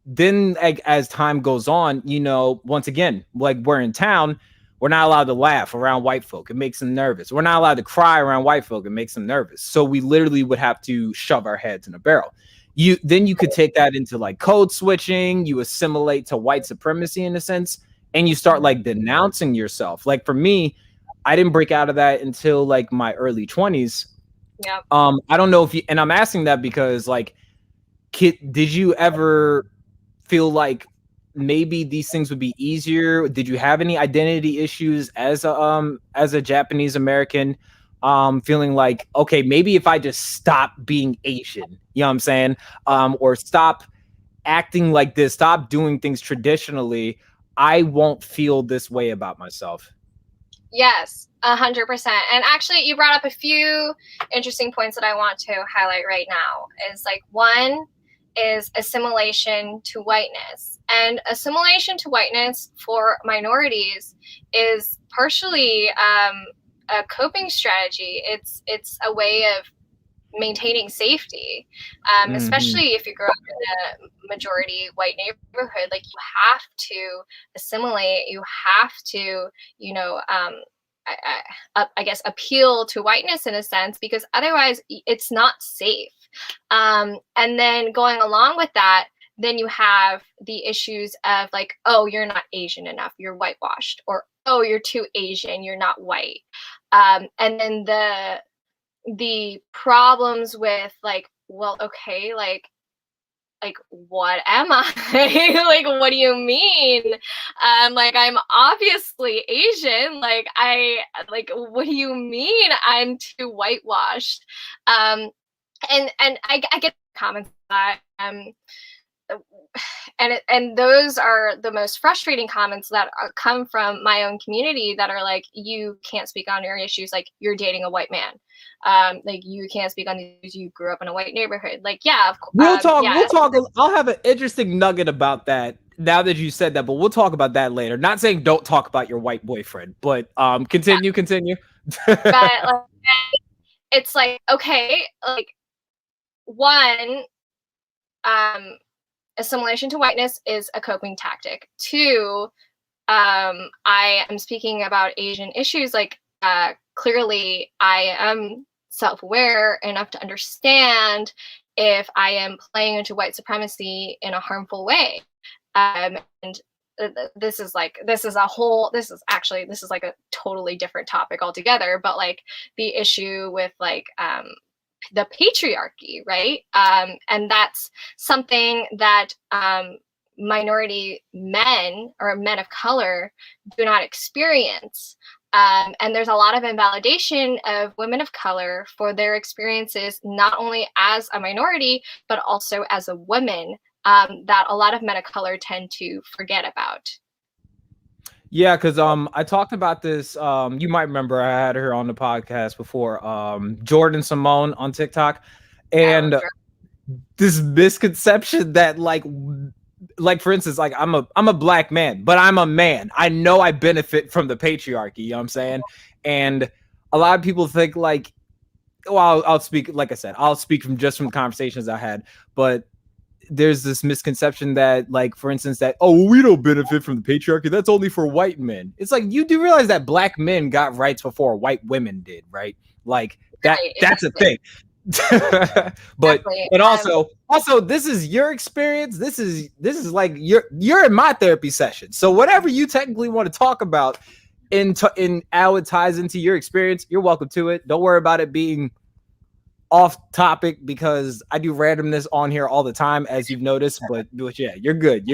then like, as time goes on, you know, once again, like we're in town, We're not allowed to laugh around white folk. It makes them nervous. We're not allowed to cry around white folk. It makes them nervous. So we literally would have to shove our heads in a barrel. Then you could take that into like code switching. You assimilate to white supremacy in a sense, and you start like denouncing yourself. Like for me, I didn't break out of that until like my early 20s. Yeah. I don't know if you, and I'm asking that because like, did you ever feel like maybe these things would be easier? Did you have any identity issues as a Japanese American, feeling like, okay, maybe if I just stop being Asian, you know what I'm saying? Or stop acting like this, stop doing things traditionally, I won't feel this way about myself. Yes, 100%. And actually, you brought up a few interesting points that I want to highlight right now. Is like, one is assimilation to whiteness. And assimilation to whiteness for minorities is partially a coping strategy. It's a way of maintaining safety, especially if you grow up in a majority white neighborhood. Like, you have to assimilate. You have to, you know, I guess appeal to whiteness in a sense, because otherwise it's not safe. And then going along with that, then you have the issues of like, oh, you're not Asian enough, you're whitewashed, or oh, you're too Asian, you're not white. And then the problems with like, well, okay, like what am I? Like, what do you mean? Like, I'm obviously Asian. Like, what do you mean I'm too whitewashed? And I get comments that and those are the most frustrating comments that come from my own community, that are like, you can't speak on your issues, like you're dating a white man. Like, you can't speak on these, you grew up in a white neighborhood. Like, yeah, of course. We'll talk. I'll have an interesting nugget about that now that you said that, but we'll talk about that later. Not saying don't talk about your white boyfriend, but continue. But like, it's like, okay, like, one, assimilation to whiteness is a coping tactic. Two, I am speaking about Asian issues. Like, clearly I am self-aware enough to understand if I am playing into white supremacy in a harmful way. And this is like a totally different topic altogether, but like the issue with like, the patriarchy, right? And that's something that minority men or men of color do not experience. And there's a lot of invalidation of women of color for their experiences, not only as a minority, but also as a woman, that a lot of men of color tend to forget about. Yeah, because I talked about this. You might remember I had her on the podcast before, Jordan Simone on TikTok, and this misconception that like for instance, like I'm a black man, but I'm a man. I know I benefit from the patriarchy. You know what I'm saying? And a lot of people think like, well, I'll speak, like I said, I'll speak from conversations I had, but there's this misconception that, like, for instance, that, oh, we don't benefit from the patriarchy, that's only for white men. It's like, you do realize that black men got rights before white women did, right? Like that, right, that's exactly. A thing. But exactly. And also this is your experience. This is like you're in my therapy session. So whatever you technically want to talk about in how it ties into your experience, you're welcome to it. Don't worry about it being off topic, because I do randomness on here all the time, as you've noticed, but yeah, you're good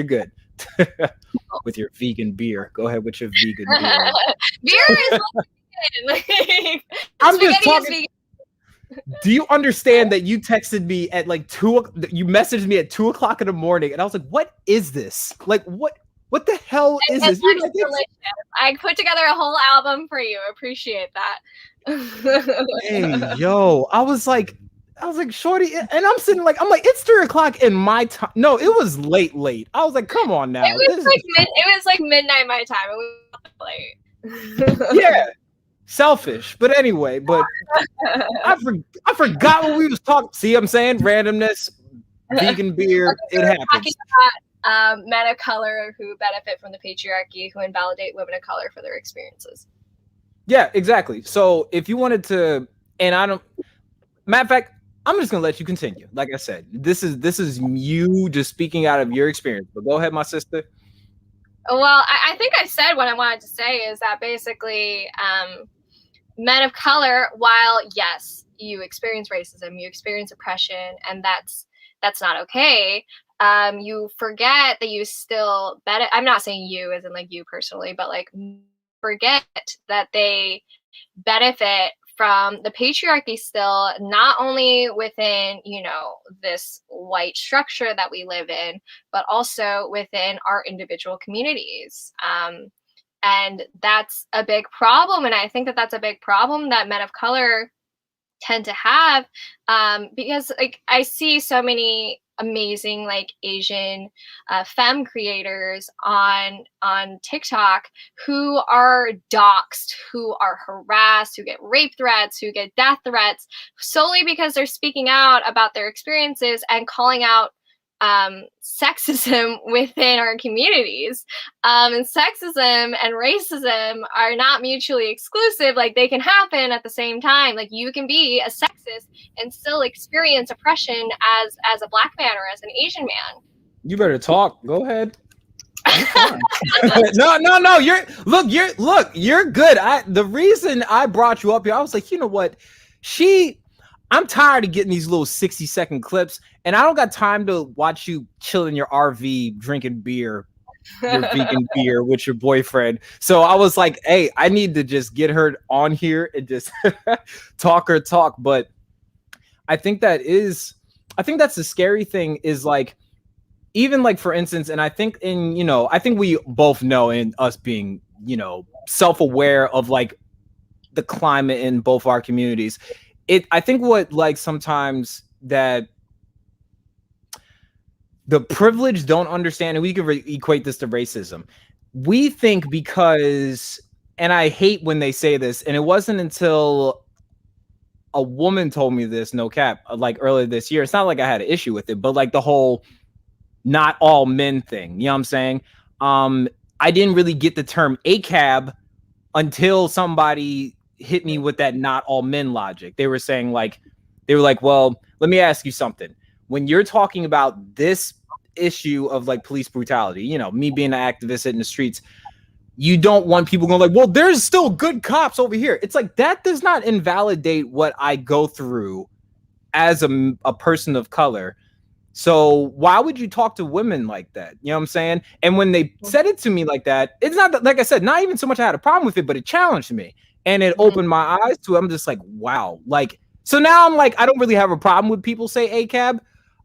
with your vegan beer. Go ahead with your vegan beer. Beer is vegan. I'm just talking. Do you understand that you texted me at like you messaged me at 2:00 in the morning, and I was like, what is this? Like, what the hell is this? Like, I put together a whole album for you. Appreciate that. Hey, yo, I was like, shorty, and I'm like, it's 3:00 in my time. No, it was late. I was like, come on now. It was like midnight my time. It was late. Yeah, selfish. But anyway, I forgot what we was talking. See what I'm saying? Randomness, vegan beer, it happens. men of color who benefit from the patriarchy, who invalidate women of color for their experiences. Yeah, exactly. So if you wanted to, and I don't, matter of fact, I'm just gonna let you continue. Like I said, this is you just speaking out of your experience. But go ahead, my sister. Well, I think I said what I wanted to say is that basically men of color, while yes, you experience racism, you experience oppression, and that's not okay. You forget that you still I'm not saying you as in like you personally, but like forget that they benefit from the patriarchy still, not only within, you know, this white structure that we live in, but also within our individual communities. And that's a big problem. And I think that that's a big problem that men of color tend to have, because like I see so many amazing like Asian femme creators on TikTok who are doxxed, who are harassed, who get rape threats, who get death threats solely because they're speaking out about their experiences and calling out sexism within our communities. And sexism and racism are not mutually exclusive. Like they can happen at the same time. Like you can be a sexist and still experience oppression as a Black man or as an Asian man. You better talk. Go ahead. No. You're good. The reason I brought you up here, I was like, you know what? I'm tired of getting these little 60-second clips, and I don't got time to watch you chill in your RV drinking beer, your vegan beer with your boyfriend. So I was like, hey, I need to just get her on here and just talk. But I think that's the scary thing is like, even like, for instance, and I think I think we both know, in us being, self-aware of like the climate in both our communities, I think what like sometimes that the privileged don't understand, and we can equate this to racism. We think because, and I hate when they say this, and it wasn't until a woman told me this, no cap, like earlier this year. It's not like I had an issue with it, but like the whole not all men thing, you know what I'm saying? I didn't really get the term ACAB until somebody hit me with that not all men logic. They were saying like, well, let me ask you something. When you're talking about this issue of like police brutality, me being an activist in the streets, you don't want people going like, well, there's still good cops over here. It's like, that does not invalidate what I go through as a person of color. So why would you talk to women like that? You know what I'm saying? And when they said it to me like that, it's not that, like I said, not even so much I had a problem with it, but it challenged me. And it opened my eyes to it. I'm just like, wow. Like, so now I'm like, I don't really have a problem with people say ACAB.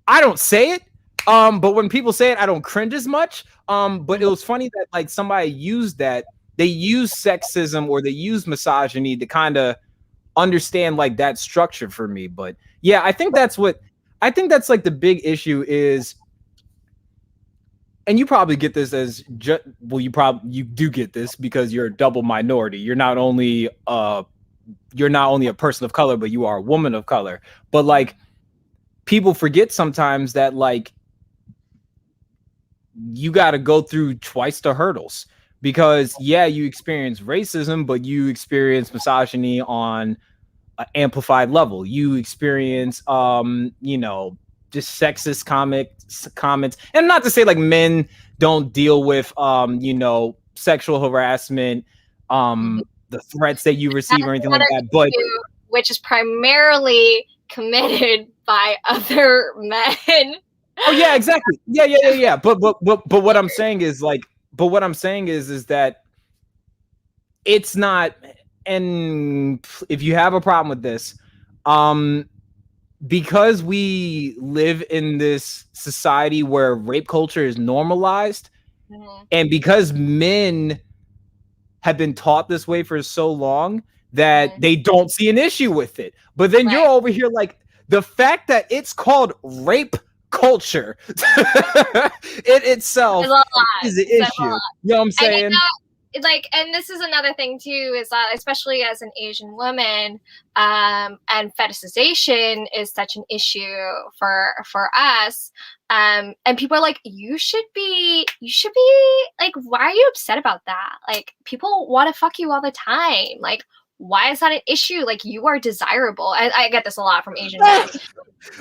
I don't say it. But when people say it, I don't cringe as much. But it was funny that like somebody used that. They use sexism or they use misogyny to kind of understand like that structure for me. But yeah, I think that's like the big issue is, and you probably get this as you do get this because you're a double minority. You're not only a person of color, but you are a woman of color. But like people forget sometimes that like you got to go through twice the hurdles, because yeah, you experience racism, but you experience misogyny on an amplified level. You experience just sexist comments, and not to say like men don't deal with sexual harassment, the threats that you receive or anything like that, but which is primarily committed by other men. Oh yeah, exactly. Yeah. But what I'm saying is that it's not. And if you have a problem with this, because we live in this society where rape culture is normalized, and because men have been taught this way for so long that they don't see an issue with it. But then you're over here like, the fact that it's called rape culture it itself is an issue. You know what I'm saying? like, and this is another thing too, is that especially as an Asian woman, and fetishization is such an issue for us. And people are like, you should be like, why are you upset about that? Like, people want to fuck you all the time. Like, why is that an issue? Like, you are desirable. I get this a lot from Asian men.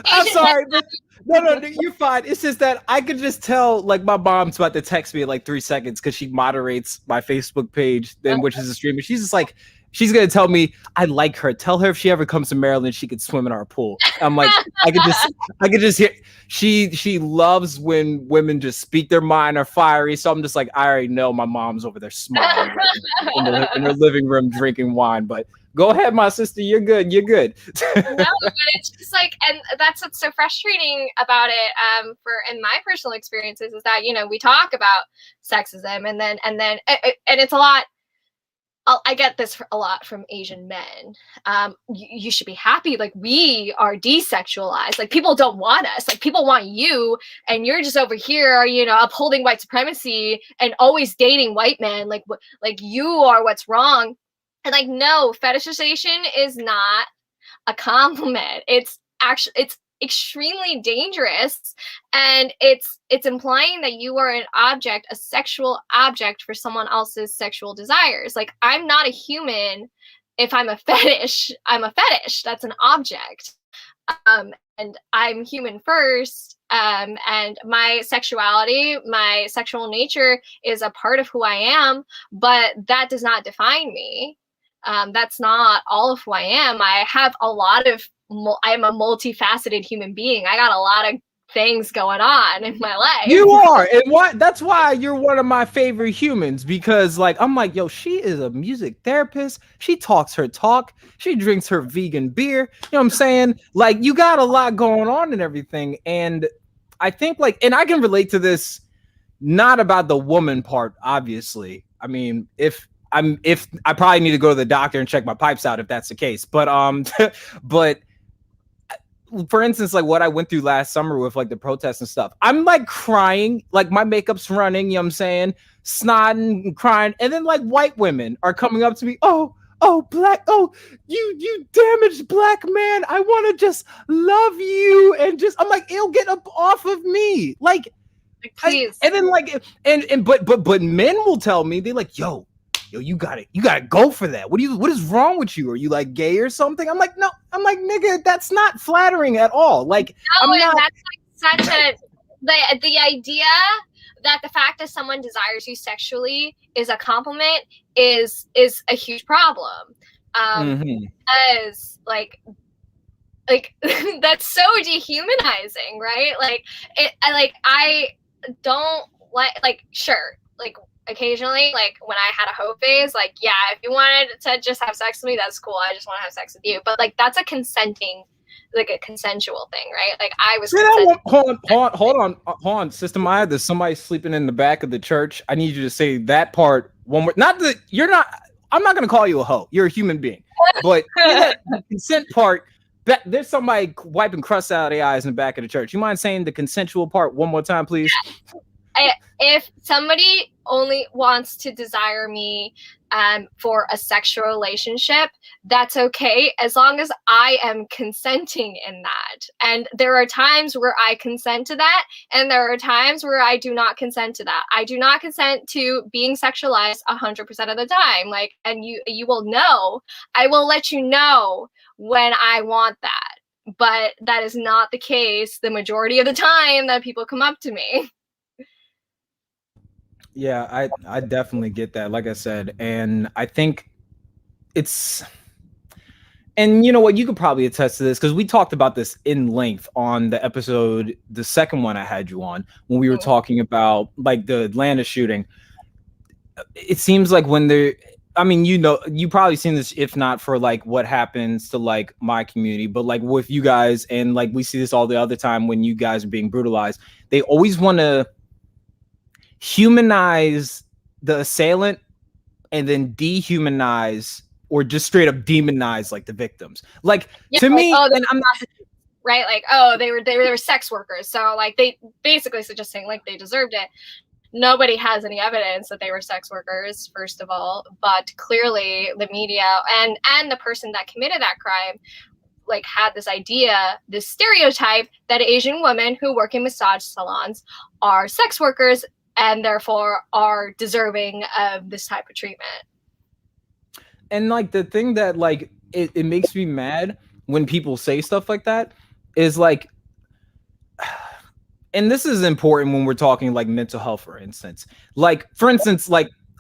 I'm sorry, but no, you're fine. It's just that I could just tell, like, my mom's about to text me in like 3 seconds because she moderates my Facebook page, then which is a streamer. She's just like, she's gonna tell me I like her. Tell her if she ever comes to Maryland, she could swim in our pool. I'm like, I could just hear. She loves when women just speak their mind, are fiery. So I'm just like, I already know my mom's over there smiling in her living room drinking wine. But go ahead, my sister. You're good. You're good. No, but it's just like, and that's what's so frustrating about it. In my personal experiences, is that, you know, we talk about sexism, and then it's a lot. I get this a lot from Asian men. You should be happy. Like, we are desexualized. Like, people don't want us. Like, people want you, and you're just over here, you know, upholding white supremacy and always dating white men. Like you are what's wrong. And like, no, fetishization is not a compliment. It's extremely dangerous, and it's implying that you are an object, a sexual object for someone else's sexual desires. Like, I'm not a human if I'm a fetish. I'm a fetish. That's an object. And I'm human first. And my sexuality, my sexual nature is a part of who I am, but that does not define me. That's not all of who I am. I have a lot of I'm a multifaceted human being. I got a lot of things going on in my life. You are, and that's why you're one of my favorite humans, because like, I'm like, yo, she is a music therapist. She talks her talk. She drinks her vegan beer. You know what I'm saying? Like, you got a lot going on and everything. And I think, like, and I can relate to this, not about the woman part, obviously. I mean, if I probably need to go to the doctor and check my pipes out if that's the case. But but for instance, like what I went through last summer with like the protests and stuff, I'm like crying, like my makeup's running, you know what I'm saying? Snotting and crying. And then like white women are coming up to me, oh, black, oh, you damaged black man. I want to just love you. And just, I'm like, it'll get up off of me. Like, please. And then like, but men will tell me, they're like, yo, you gotta go for that. What is wrong with you? Are you like gay or something? I'm like, no. I'm like, nigga, that's not flattering at all. Like, no, I'm not. That's like such the idea that the fact that someone desires you sexually is a compliment is a huge problem. As like that's so dehumanizing, right? Like I don't like sure, like occasionally, like when I had a hoe phase, like, yeah, if you wanted to just have sex with me, that's cool. I just want to have sex with you. But like, that's a consensual thing, right? Like, I was hold on, Sister Maya, there's somebody sleeping in the back of the church. I need you to say that part one more. Not that you're not, I'm not gonna call you a hoe. You're a human being. But the consent part, there's somebody wiping crust out of their eyes in the back of the church. You mind saying the consensual part one more time, please? If somebody only wants to desire me for a sexual relationship, that's okay, as long as I am consenting in that. And there are times where I consent to that, and there are times where I do not consent to that. I do not consent to being sexualized 100% of the time. Like, and you will know. I will let you know when I want that. But that is not the case the majority of the time that people come up to me. Yeah, I definitely get that, like I said. And I think it's, and you know what, you could probably attest to this because we talked about this in length on the episode, the second one I had you on, when we were talking about like the Atlanta shooting. It seems like when they're, I mean, you know, you probably seen this, if not for like what happens to like my community, but like with you guys, and like we see this all the other time when you guys are being brutalized, they always want to humanize the assailant and then dehumanize or just straight up demonize like the victims. Like, yeah, to me, and I'm not right, like, oh, they were sex workers, so like they basically suggesting like they deserved it. nobody has any evidence that they were sex workers, first of all, but clearly the media and the person that committed that crime like had this idea, this stereotype that Asian women who work in massage salons are sex workers and therefore are deserving of this type of treatment. And like the thing that like it makes me mad when people say stuff like that is like, and this is important when we're talking like mental health, for instance, like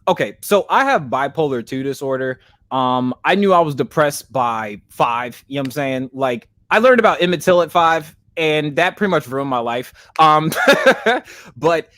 okay, so I have bipolar 2 disorder. I knew I was depressed by 5, you know what I'm saying? Like I learned about Emmett Till at 5 and that pretty much ruined my life. But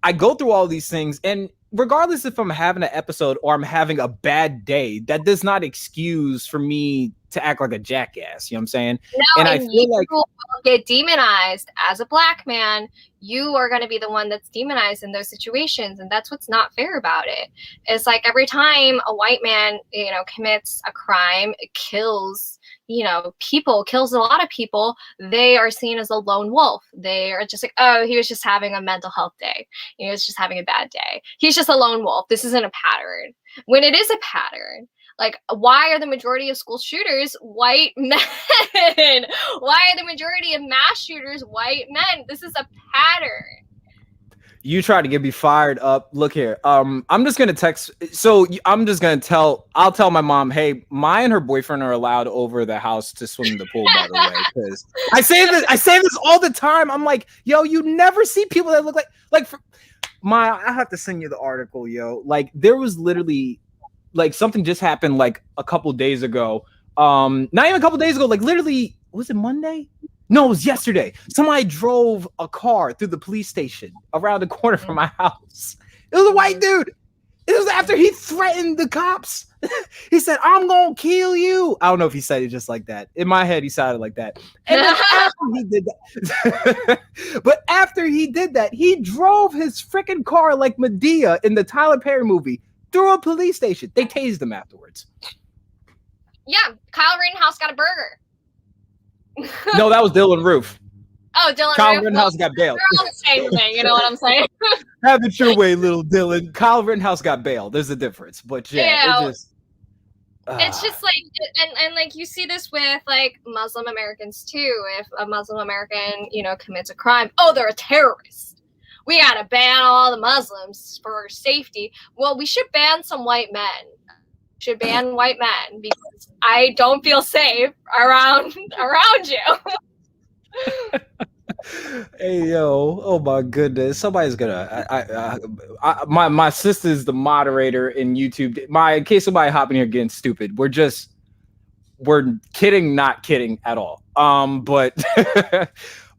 I go through all these things, and regardless if I'm having an episode or I'm having a bad day, that does not excuse for me to act like a jackass. You know what I'm saying? No, and I feel like will get demonized as a Black man. You are going to be the one that's demonized in those situations, and that's what's not fair about it. It's like every time a white man, commits a crime, kills, kills a lot of people, they are seen as a lone wolf. They are just like, oh, he was just having a mental health day. He was just having a bad day. He's just a lone wolf. This isn't a pattern. When it is a pattern, like, why are the majority of school shooters white men? Why are the majority of mass shooters white men? This is a pattern. You try to get me fired up. Look here. I'm just gonna text. So I'll tell my mom, hey, Mai and her boyfriend are allowed over the house to swim in the pool, by the way. Because I say this all the time. I'm like, yo, you never see people that look like Mai, I have to send you the article, yo. Like there was literally like something just happened like a couple days ago. Not even a couple days ago, like literally, was it Monday? No, it was yesterday. Somebody drove a car through the police station around the corner from my house. It was a white dude. It was after he threatened the cops. He said, I'm gonna kill you. I don't know if he said it just like that. In my head, he sounded like that. And then after he did that, but after he did that, he drove his freaking car like Medea in the Tyler Perry movie through a police station. They tased him afterwards. Yeah, Kyle Rittenhouse got a burger. No, that was Dylan Roof. Oh, Dylan Kyle Roof. Rittenhouse got bailed. They're all the same thing, you know what I'm saying? Have it your way, little Dylan. Kyle Rittenhouse got bailed. There's a difference, but yeah, it's just like, and like you see this with like Muslim Americans too. If a Muslim American, commits a crime, oh, they're a terrorist. We gotta ban all the Muslims for safety. Well, we should ban some white men. Should ban white men because I don't feel safe around you. Hey yo, oh my goodness, somebody's gonna. My sister's the moderator in YouTube. In case somebody hopping here getting stupid, we're kidding, not kidding at all. But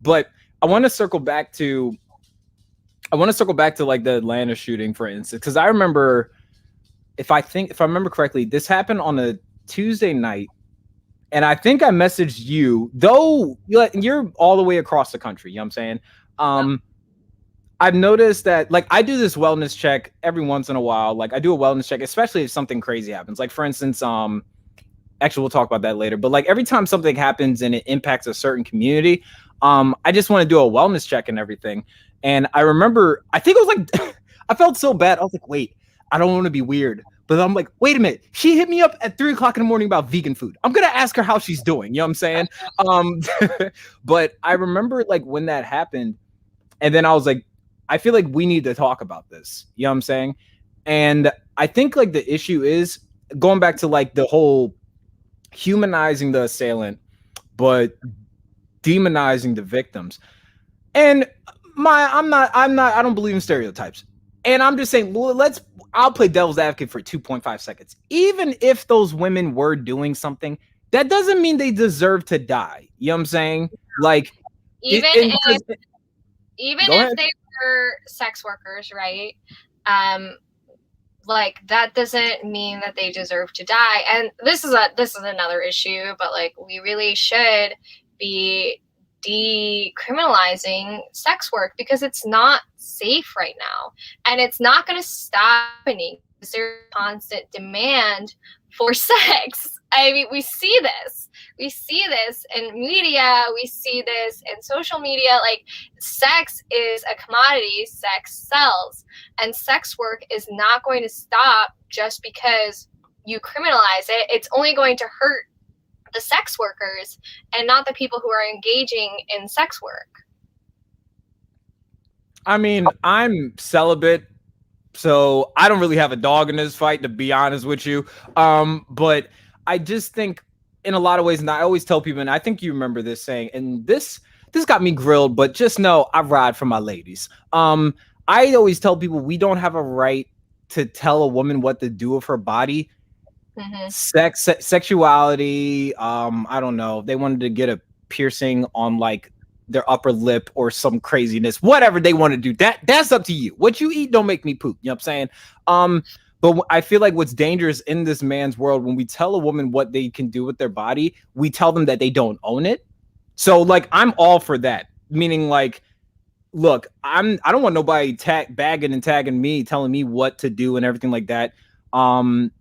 but I want to circle back to like the Atlanta shooting, for instance, because I remember. If I remember correctly, this happened on a Tuesday night, and I think I messaged you, though you're all the way across the country, you know what I'm saying? I've noticed that like I do this wellness check every once in a while. Like I do a wellness check, especially if something crazy happens. Like for instance, actually we'll talk about that later, but like every time something happens and it impacts a certain community, I just want to do a wellness check and everything. And I remember, I think it was like I felt so bad. I was like, wait, I don't want to be weird, but I'm like, wait a minute. She hit me up at 3:00 in the morning about vegan food. I'm going to ask her how she's doing. You know what I'm saying? But I remember like when that happened, and then I was like, I feel like we need to talk about this. You know what I'm saying? And I think like the issue is going back to like the whole humanizing the assailant, but demonizing the victims. And I don't believe in stereotypes. And I'm just saying, well, I'll play devil's advocate for 2.5 seconds. Even if those women were doing something, that doesn't mean they deserve to die. You know what I'm saying? Like, even if they were sex workers, right? Like that doesn't mean that they deserve to die. And this is another issue, but like we really should be decriminalizing sex work because it's not safe right now, and it's not going to stop happening there's constant demand for sex. I mean, we see this. We see this in media. We see this in social media. Like, sex is a commodity. Sex sells. And sex work is not going to stop just because you criminalize it. It's only going to hurt the sex workers and not the people who are engaging in sex work. I mean, I'm celibate, so I don't really have a dog in this fight, to be honest with you. But I just think in a lot of ways, and I always tell people, and I think you remember this saying, and this got me grilled, but just know I ride for my ladies. I always tell people we don't have a right to tell a woman what to do with her body. Sexuality, I don't know, if they wanted to get a piercing on like their upper lip or some craziness, whatever they want to do, that's up to you. What you eat don't make me poop, you know what I'm saying? But I feel like what's dangerous in this man's world, when we tell a woman what they can do with their body, we tell them that they don't own it. So like, I'm all for that, meaning like, look, I don't want nobody bagging and tagging me, telling me what to do and everything like that. And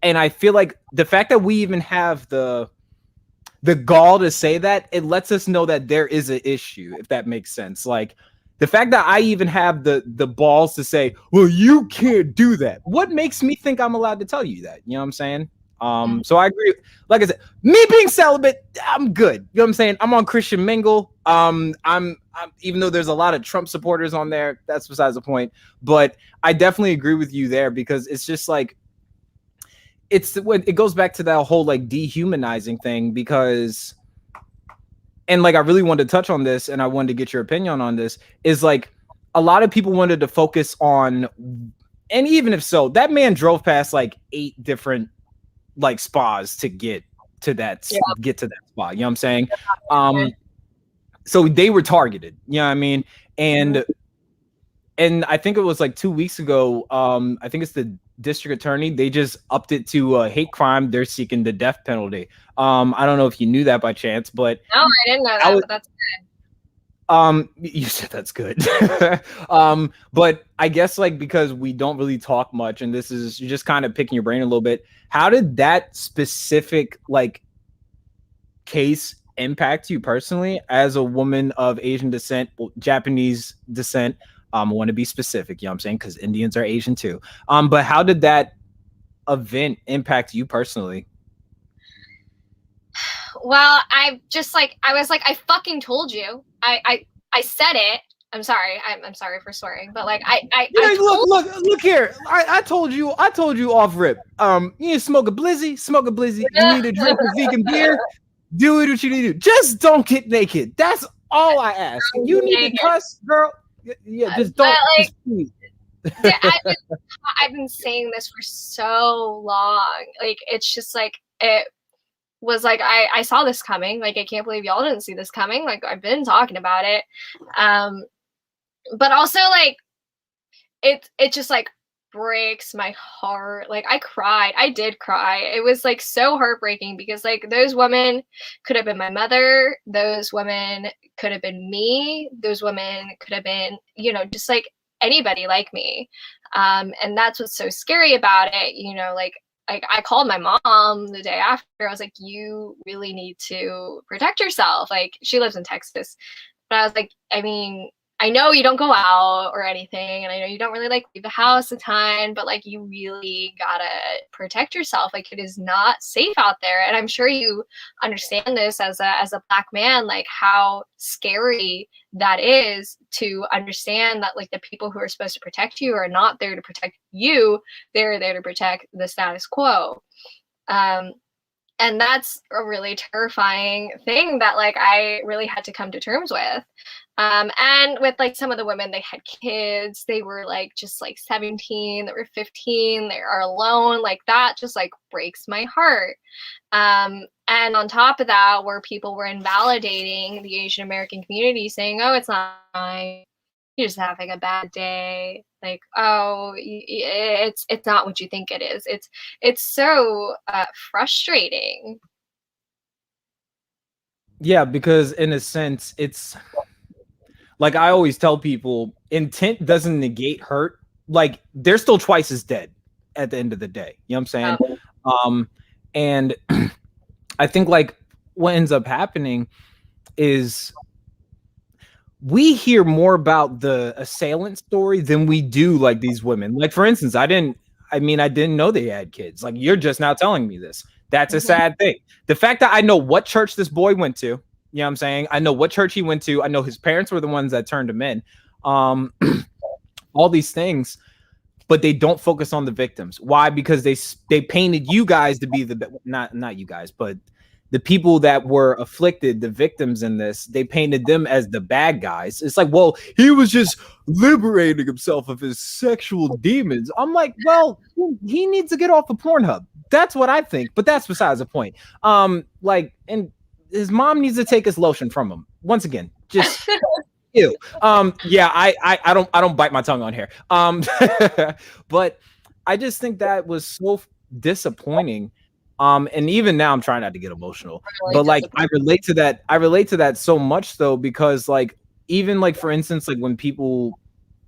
I feel like the fact that we even have the gall to say that, it lets us know that there is an issue, if that makes sense. Like, the fact that I even have the balls to say, well, you can't do that. What makes me think I'm allowed to tell you that? You know what I'm saying? So I agree. Like I said, me being celibate, I'm good. You know what I'm saying? I'm on Christian Mingle. I'm even though there's a lot of Trump supporters on there, that's besides the point. But I definitely agree with you there, because it's just like, it goes back to that whole like dehumanizing thing, because, and like I really wanted to touch on this, and I wanted to get your opinion on this, is like a lot of people wanted to focus on, and even if so, that man drove past like 8 different like spas to get to that spot, you know what I'm saying? So they were targeted, you know what I mean? And I think it was like 2 weeks ago, I think it's the district attorney, they just upped it to a hate crime. They're seeking the death penalty. I don't know if you knew that by chance, but no, I didn't know that, but that's good. You said that's good. But I guess like, because we don't really talk much, and this is, you're just kind of picking your brain a little bit, how did that specific like case impact you personally as a woman of Asian descent, Japanese descent? I want to be specific, you know what I'm saying? Because Indians are Asian too. But how did that event impact you personally? Well, I was like, I fucking told you. I said it. I'm sorry. I'm sorry for swearing, but like look here. I told you off rip. You need to smoke a blizzy. You need to drink a vegan beer. Do it what you need to do. Just don't get naked. That's all I ask. You need to cuss, girl. Yeah, just don't. Like, I've been saying this for so long. Like, it's just like, it was like, I saw this coming. Like, I can't believe y'all didn't see this coming. Like, I've been talking about it. But also like, it just like breaks my heart. Like, I did cry. It was like so heartbreaking, because like, those women could have been my mother. Those women could have been me. Those women could have been, you know, just like anybody like me. And that's what's so scary about it. You know, like I called my mom the day after. I was like, you really need to protect yourself. Like, she lives in Texas, but I was like, I mean, I know you don't go out or anything, and I know you don't really like leave the house a ton, but like, you really gotta protect yourself. Like, it is not safe out there. And I'm sure you understand this as a Black man, like how scary that is, to understand that like the people who are supposed to protect you are not there to protect you. They're there to protect the status quo. And that's a really terrifying thing that like I really had to come to terms with. And with like some of the women, they had kids, they were like just like 17, they were 15, they are alone. Like, that just like breaks my heart. And on top of that, where people were invalidating the Asian American community, saying, oh, it's not fine, you're just having a bad day. Like, oh, it's not what you think it is. It's so frustrating. Yeah, because in a sense, it's like I always tell people, intent doesn't negate hurt. Like, they're still twice as dead. at the end of the day. You know what I'm saying? And I think like what ends up happening is we hear more about the assailant story than we do like these women. Like, for instance, I didn't know they had kids. Like, you're just now telling me this. That's a sad thing. The fact that I know what church this boy went to, you know what I'm saying? I know what church he went to. I know his parents were the ones that turned him in. All these things, but they don't focus on the victims. Why? Because they painted you guys to be not you guys, but the people that were afflicted, the victims in this, they painted them as the bad guys. It's like, well, he was just liberating himself of his sexual demons. I'm like, well, he needs to get off the Pornhub. That's what I think, but that's besides the point. Like, and his mom needs to take his lotion from him. Once again, just ew. Yeah, I don't bite my tongue on here. But I just think that was so disappointing. And even now I'm trying not to get emotional, but like I relate to that so much though, because like, even like, for instance, like when people,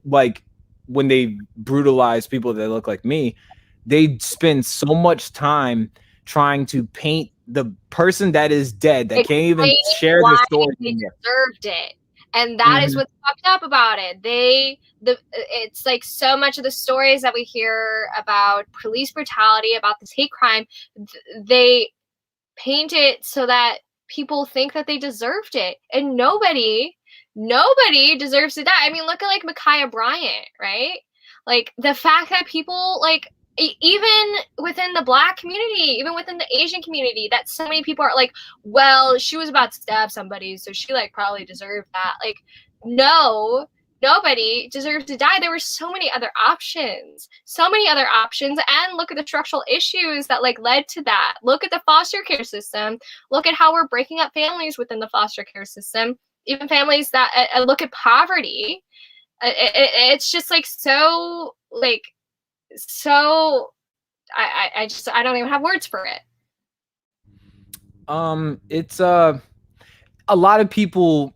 like when they brutalize people that look like me, they spend so much time trying to paint the person that is dead, that can't even share the story. They deserved it. And that is what's fucked up about it. It's like so much of the stories that we hear about police brutality, about this hate crime, they paint it so that people think that they deserved it. And nobody deserves to die. I mean, look at like Micaiah Bryant, right? Like the fact that people like, even within the Black community, even within the Asian community, that so many people are like, well, she was about to stab somebody, so she like probably deserved that. Like, no, nobody deserves to die. There were so many other options, and look at the structural issues that like led to that. Look at the foster care system. Look at how we're breaking up families within the foster care system, even families that look at poverty. It's just like so like. So I don't even have words for it. It's a lot of people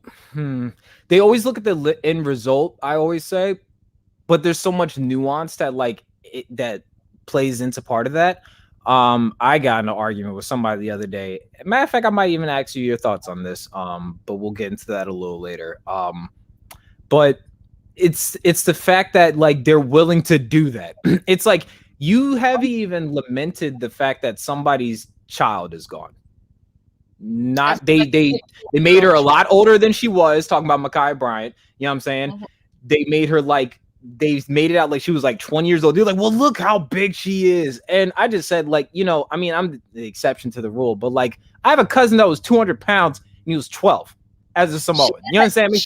they always look at the end result, I always say, but there's so much nuance that like that plays into part of that. I got in an argument with somebody the other day. Matter of fact, I might even ask you your thoughts on this, but we'll get into that a little later. But it's the fact that like they're willing to do that. It's like you have even lamented the fact that somebody's child is gone. Not they made her a lot older than she was, talking about Micaiah Bryant. You know what I'm saying? They made her like, they made it out like she was like 20 years old. They're like, well, look how big she is. And I just said, like, you know, I mean, I'm the exception to the rule, but like I have a cousin that was 200 pounds and he was 12 as a Samoan. You know what I'm saying? A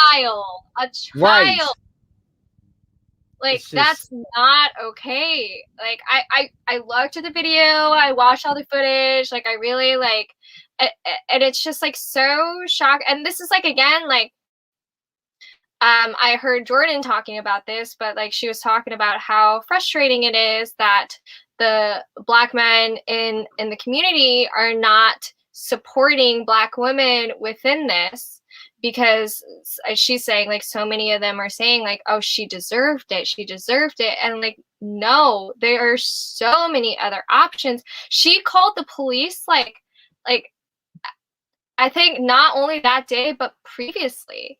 child. Right. Like just, that's not okay. Like I looked at the video, I watched all the footage, like I really like, and it's just like so shocked. And this is like, again, like I heard Jordan talking about this, but like she was talking about how frustrating it is that the Black men in the community are not supporting Black women within this, because she's saying like so many of them are saying like, oh, she deserved it. And like, no, there are so many other options. She called the police like I think not only that day, but previously.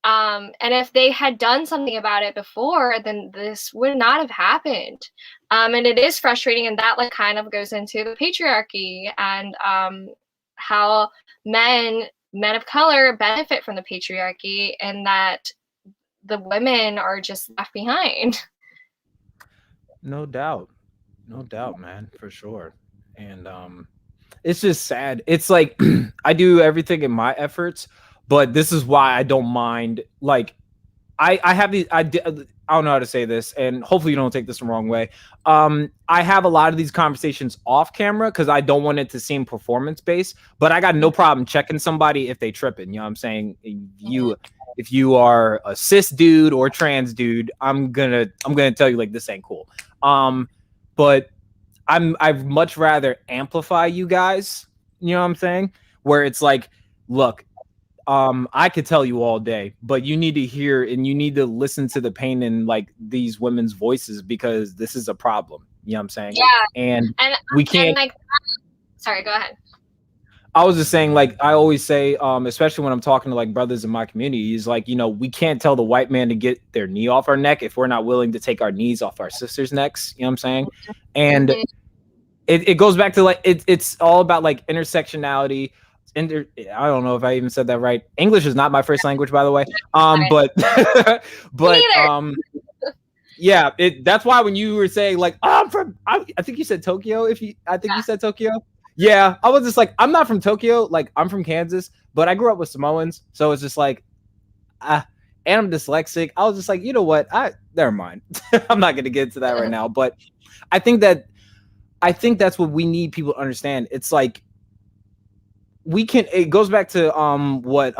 And if they had done something about it before, then this would not have happened. And it is frustrating, and that like kind of goes into the patriarchy and how men of color benefit from the patriarchy, and that the women are just left behind. No doubt, man, for sure. And it's just sad. It's like I do everything in my efforts, but this is why I don't mind. Like I have these, I don't know how to say this, and hopefully you don't take this the wrong way. I have a lot of these conversations off camera because I don't want it to seem performance based, but I got no problem checking somebody if they tripping. You know what I'm saying? If you are a cis dude or trans dude, I'm gonna tell you like this ain't cool. But I'd much rather amplify you guys. You know what I'm saying? Where it's like, look, I could tell you all day, but you need to hear and you need to listen to the pain in like these women's voices, because this is a problem. You know what I'm saying? Yeah. And we can't. And like, sorry, go ahead. I was just saying, like, I always say, especially when I'm talking to like brothers in my community, is like, you know, we can't tell the white man to get their knee off our neck if we're not willing to take our knees off our sisters' necks. You know what I'm saying? And it goes back to like, it's all about like intersectionality. I don't know if I even said that right. English is not my first language, by the way. But yeah, that's why when you were saying like, oh, I think you said Tokyo. You said Tokyo. Yeah, I was just like, I'm not from Tokyo. Like, I'm from Kansas, but I grew up with Samoans, so it's just like, and I'm dyslexic. I was just like, you know what? Never mind. I'm not gonna get into that right now. But I think that's what we need people to understand. It's like it goes back to what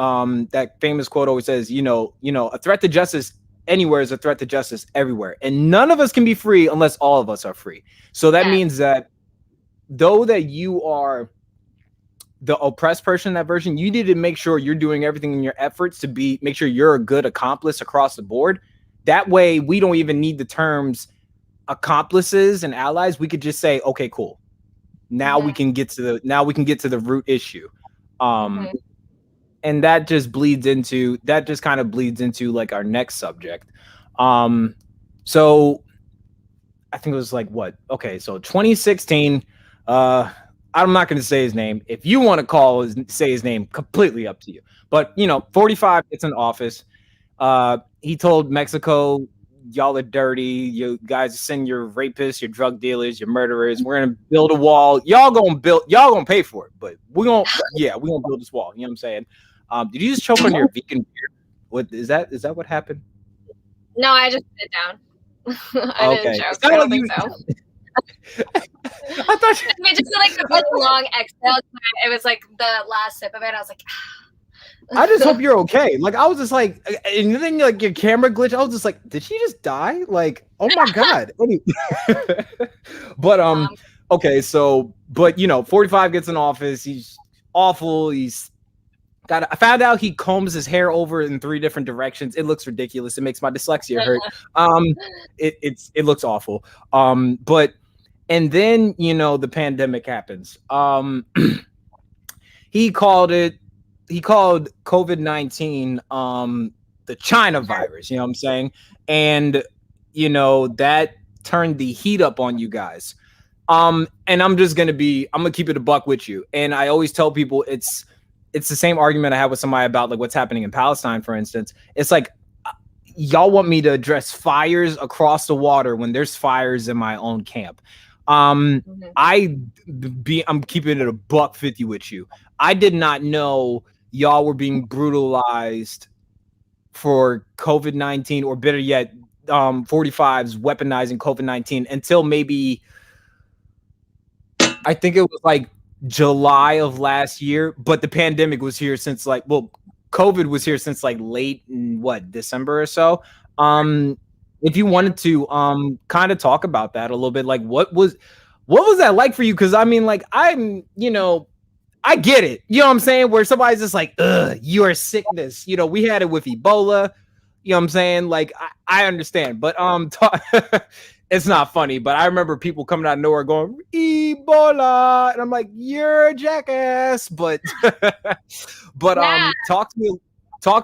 that famous quote always says, you know, a threat to justice anywhere is a threat to justice everywhere. And none of us can be free unless all of us are free. So that means that though that you are the oppressed person in that version, you need to make sure you're doing everything in your efforts to make sure you're a good accomplice across the board. That way we don't even need the terms accomplices and allies. We could just say, okay, cool. Now we can get to the root issue. And that just kind of bleeds into like our next subject. So I think it was like what? Okay, so 2016. I'm not going to say his name. If you want to say his name, completely up to you. But 45 gets in office. He told Mexico, y'all are dirty. You guys send your rapists, your drug dealers, your murderers. We're gonna build a wall. Y'all gonna pay for it, but we're gonna build this wall. You know what I'm saying? Did you just choke on your vegan beer? What is that? Is that what happened? No, I just sit down. I didn't choke. I don't think so. I thought I just did like a really long exhale. It was like the last sip of it. I was like, I just hope you're okay. Like I was just like, and then like your camera glitch. I was just like, did she just die? Like, oh my god. But okay. So, but 45 gets in office. He's awful. I found out he combs his hair over in 3 different directions. It looks ridiculous. It makes my dyslexia hurt. It looks awful. And then the pandemic happens. He called COVID-19 the China virus, you know what I'm saying? And that turned the heat up on you guys. And I'm gonna keep it a buck with you. And I always tell people it's the same argument I had with somebody about like what's happening in Palestine, for instance. It's like y'all want me to address fires across the water when there's fires in my own camp. I'm keeping it a $1.50 with you. I did not know y'all were being brutalized for COVID-19, or better yet, 45s weaponizing COVID-19 until maybe I think it was like July of last year. But the pandemic was here since COVID was here since like late in December or so. If you wanted to kind of talk about that a little bit, like what was that like for you? Because I mean, like I get it. You know what I'm saying? Where somebody's just like, ugh, you are sickness. We had it with Ebola. You know what I'm saying? Like I understand, but it's not funny. But I remember people coming out of nowhere going Ebola, and I'm like, you're a jackass. But talk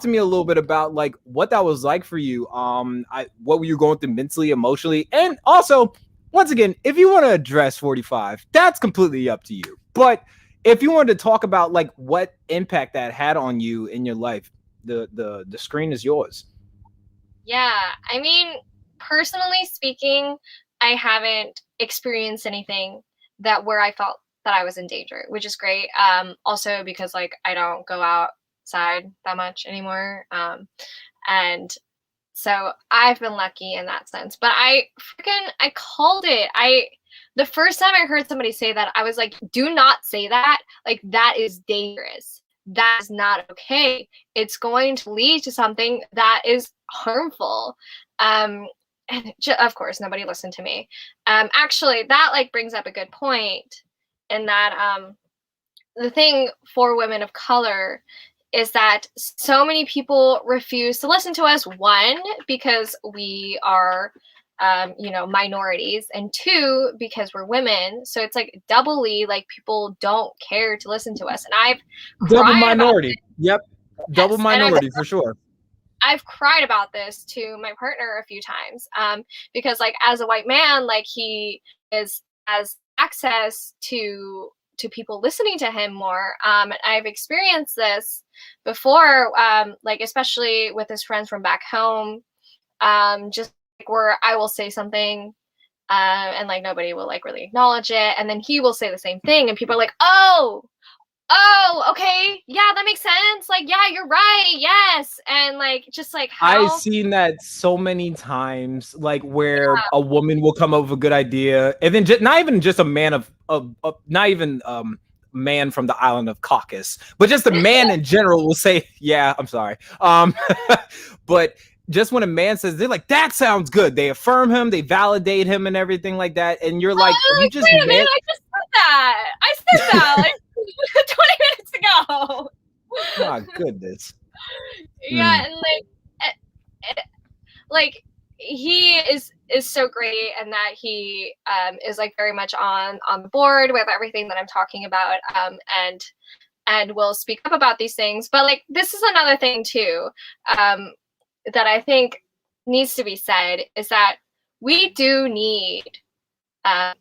to me a little bit about like what that was like for you. What were you going through mentally, emotionally, and also, once again, if you want to address 45, that's completely up to you. But if you wanted to talk about like what impact that had on you in your life, the screen is yours. Yeah, I mean, personally speaking, I haven't experienced anything where I felt that I was in danger, which is great. Also because like I don't go outside that much anymore, and so I've been lucky in that sense. But I called it. The first time I heard somebody say that, I was like, do not say that. Like, that is dangerous. That is not okay. It's going to lead to something that is harmful. And of course, nobody listened to me. Actually, that like brings up a good point in that the thing for women of color is that so many people refuse to listen to us. One, because we are minorities, and 2, because we're women. So it's like doubly like people don't care to listen to us. And I've double minority. Yep. Double minority for sure. I've cried about this to my partner a few times, because like as a white man, like he has access to people listening to him more. And I've experienced this before, like especially with his friends from back home, just like where I will say something and like nobody will like really acknowledge it, and then he will say the same thing and people are like, oh, okay, yeah, that makes sense, like, yeah, you're right, yes. And like just like how I've seen that so many times, like where a woman will come up with a good idea, and then not even just a man not even man from the island of Caucasus, but just a man in general will say, yeah, I'm sorry. But just when a man says, they're like, that sounds good, they affirm him, they validate him and everything like that, and you're like, you just wait a minute, I just said that. I said that like 20 minutes ago. My goodness. Yeah, and like he is so great, and that he is like very much on board with everything that I'm talking about, and will speak up about these things. But like this is another thing too, that I think needs to be said, is that we do need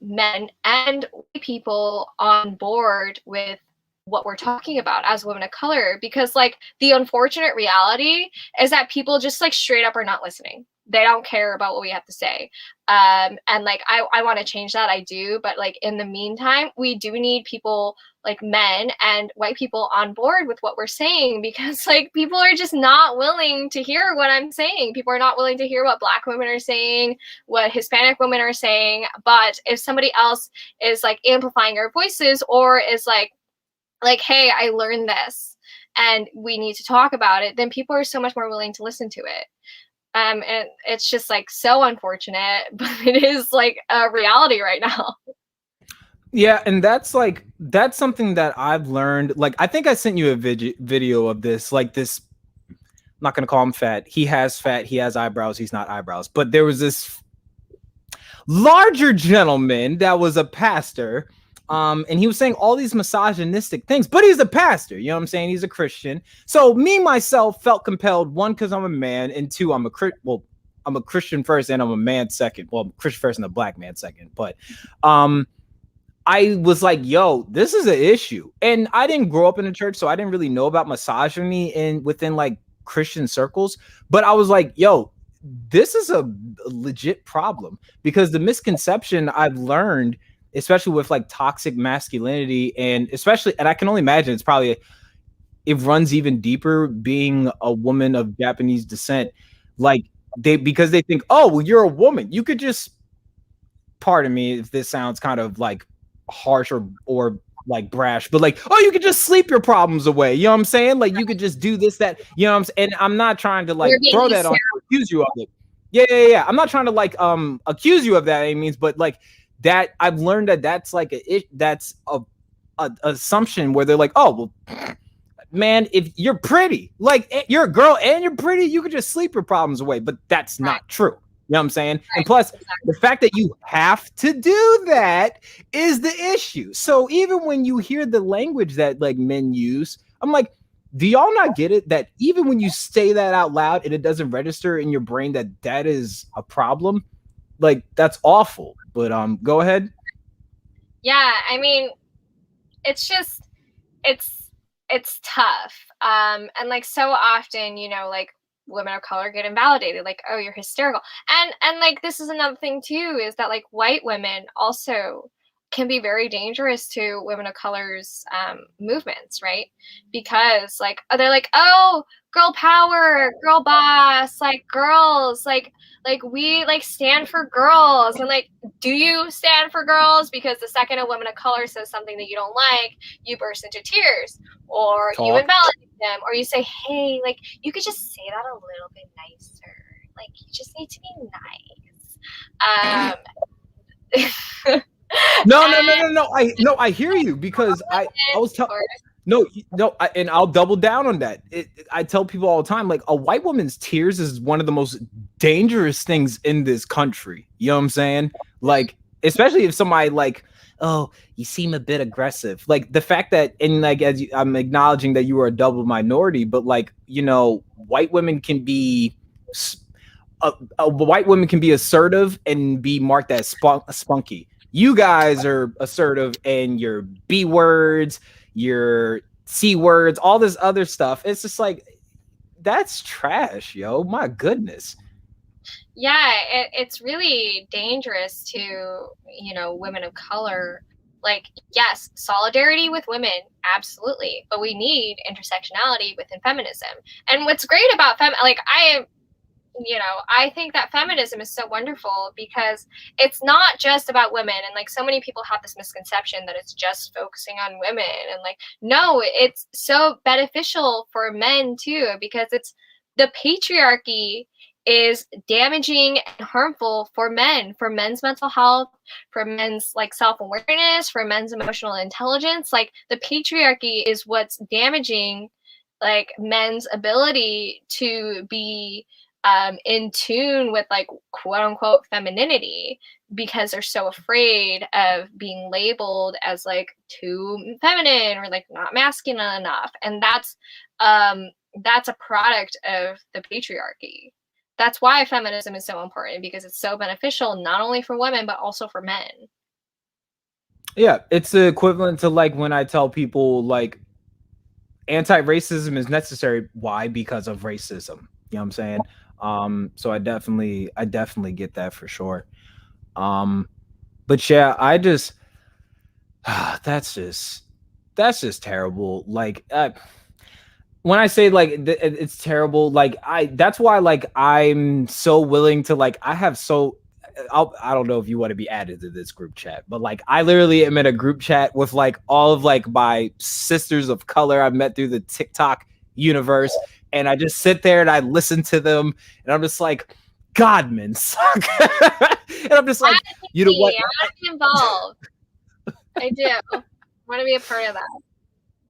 men and people on board with what we're talking about as women of color, because like the unfortunate reality is that people just like straight up are not listening. They don't care about what we have to say. And like I want to change that, I do, but like in the meantime, we do need people like men and white people on board with what we're saying, because like people are just not willing to hear what I'm saying. People are not willing to hear what Black women are saying, what Hispanic women are saying. But if somebody else is like amplifying our voices, or is like, hey, I learned this and we need to talk about it, then people are so much more willing to listen to it. And it's just like so unfortunate, but it is like a reality right now. Yeah, and that's something that I've learned. Like, I think I sent you a video of this, like this, I'm not going to call him fat. He has eyebrows. He's not eyebrows. But there was this larger gentleman that was a pastor. And he was saying all these misogynistic things, but he's a pastor, you know what I'm saying? He's a Christian. So me, myself, felt compelled, 1, because I'm a man, and 2, I'm a Christian first and I'm a man second. Well, I'm a Christian first and a Black man second. But I was like, yo, this is an issue. And I didn't grow up in a church, so I didn't really know about misogyny within like Christian circles. But I was like, yo, this is a legit problem, because the misconception I've learned, especially with like toxic masculinity, and I can only imagine it runs even deeper being a woman of Japanese descent. Like because they think, oh, well, you're a woman, you could just, pardon me if this sounds kind of like harsh or like brash, but like, oh, you could just sleep your problems away. You know what I'm saying? Like you could just do this, that, you know what I'm saying? And I'm not trying to like throw that on or accuse you of it. Yeah. I'm not trying to like accuse you of that any means, but like, that I've learned that's like that's a assumption where they're like, oh, well, man, if you're pretty, like you're a girl and you're pretty, you could just sleep your problems away. But that's not true. You know what I'm saying? Right. And plus, the fact that you have to do that is the issue. So even when you hear the language that like men use, I'm like, do y'all not get it? That even when you say that out loud and it doesn't register in your brain that is a problem, like that's awful. But go ahead. Yeah, I mean, it's just it's tough. And like so often, you know, like women of color get invalidated, like, oh, you're hysterical. And like this is another thing too, is that like white women also can be very dangerous to women of color's movements, right? Because like they're like, oh, girl power, girl boss, like girls, like we like stand for girls. And like, do you stand for girls? Because the second a woman of color says something that you don't like, you burst into tears, or you invalidate them, or you say, hey, like you could just say that a little bit nicer, like you just need to be nice. No. I hear you, because I was telling. No, and I'll double down on that. I tell people all the time, like, a white woman's tears is one of the most dangerous things in this country. You know what I'm saying? Like, especially if somebody like, oh, you seem a bit aggressive. Like the fact that, and like, I'm acknowledging that you are a double minority, but like, you know, white women can be. A white woman can be assertive and be marked as spunky. You guys are assertive and your B words, your C words, all this other stuff. It's just like, that's trash, yo. My goodness. Yeah, it's really dangerous to, you know, women of color. Like, yes, solidarity with women, absolutely. But we need intersectionality within feminism. And what's great about I think that feminism is so wonderful because it's not just about women. And like so many people have this misconception that it's just focusing on women. And like, no, it's so beneficial for men too, because it's the patriarchy is damaging and harmful for men, for men's mental health, for men's like self-awareness, for men's emotional intelligence. Like the patriarchy is what's damaging like men's ability to be in tune with like quote unquote femininity because they're so afraid of being labeled as like too feminine or like not masculine enough. And that's a product of the patriarchy. That's why feminism is so important, because it's so beneficial not only for women but also for men. Yeah, it's the equivalent to like when I tell people like anti-racism is necessary. Why? Because of racism. You know what I'm saying? So I definitely get that for sure. But yeah, I just that's just terrible. Like when I say like it's terrible, like that's why like I'm so willing to like I don't know if you want to be added to this group chat, but like I literally am in a group chat with like all of like my sisters of color I've met through the TikTok universe. And I just sit there and I listen to them and I'm just like, Godmen suck. And I'm just like, you know what? I want to be involved. I do. I want to be a part of that.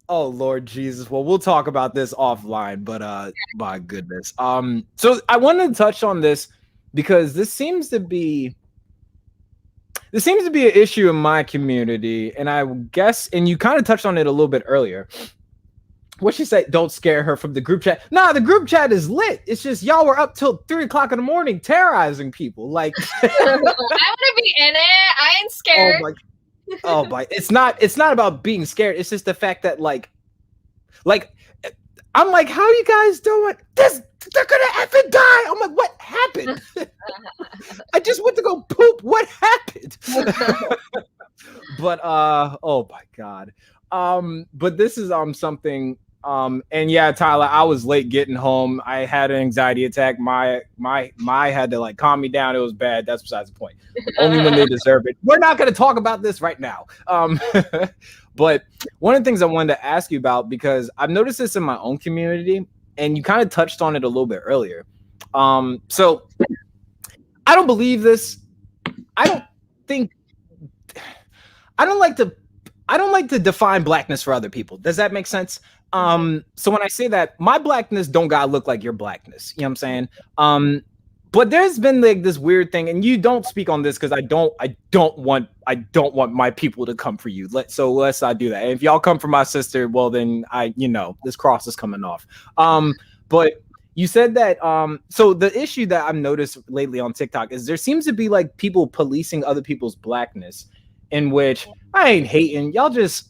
Oh Lord Jesus. Well, we'll talk about this offline, but my goodness. So I wanted to touch on this because this seems to be an issue in my community, and I guess, and you kind of touched on it a little bit earlier. What she said, don't scare her from the group chat. Nah, the group chat is lit. It's just y'all were up till 3:00 in the morning terrorizing people. Like I want to be in it. I ain't scared. Oh my! It's not about being scared. It's just the fact that like I'm like, how you guys doing? They're gonna effing die. I'm like, what happened? I just went to go poop. What happened? But oh my God. But this is something. And yeah, Tyler, I was late getting home. I had an anxiety attack. My had to like calm me down. It was bad. That's besides the point. Only when they deserve it. We're not going to talk about this right now. But one of the things I wanted to ask you about, because I've noticed this in my own community, and you kind of touched on it a little bit earlier. So I don't believe this. I don't like to define blackness for other people. Does that make sense? So when I say that, my blackness don't gotta look like your blackness. You know what I'm saying? But there's been like this weird thing, and you don't speak on this because I don't want my people to come for you. Let's not do that. And if y'all come for my sister, well then this cross is coming off. But you said that so the issue that I've noticed lately on TikTok is there seems to be like people policing other people's blackness, in which I ain't hating, y'all just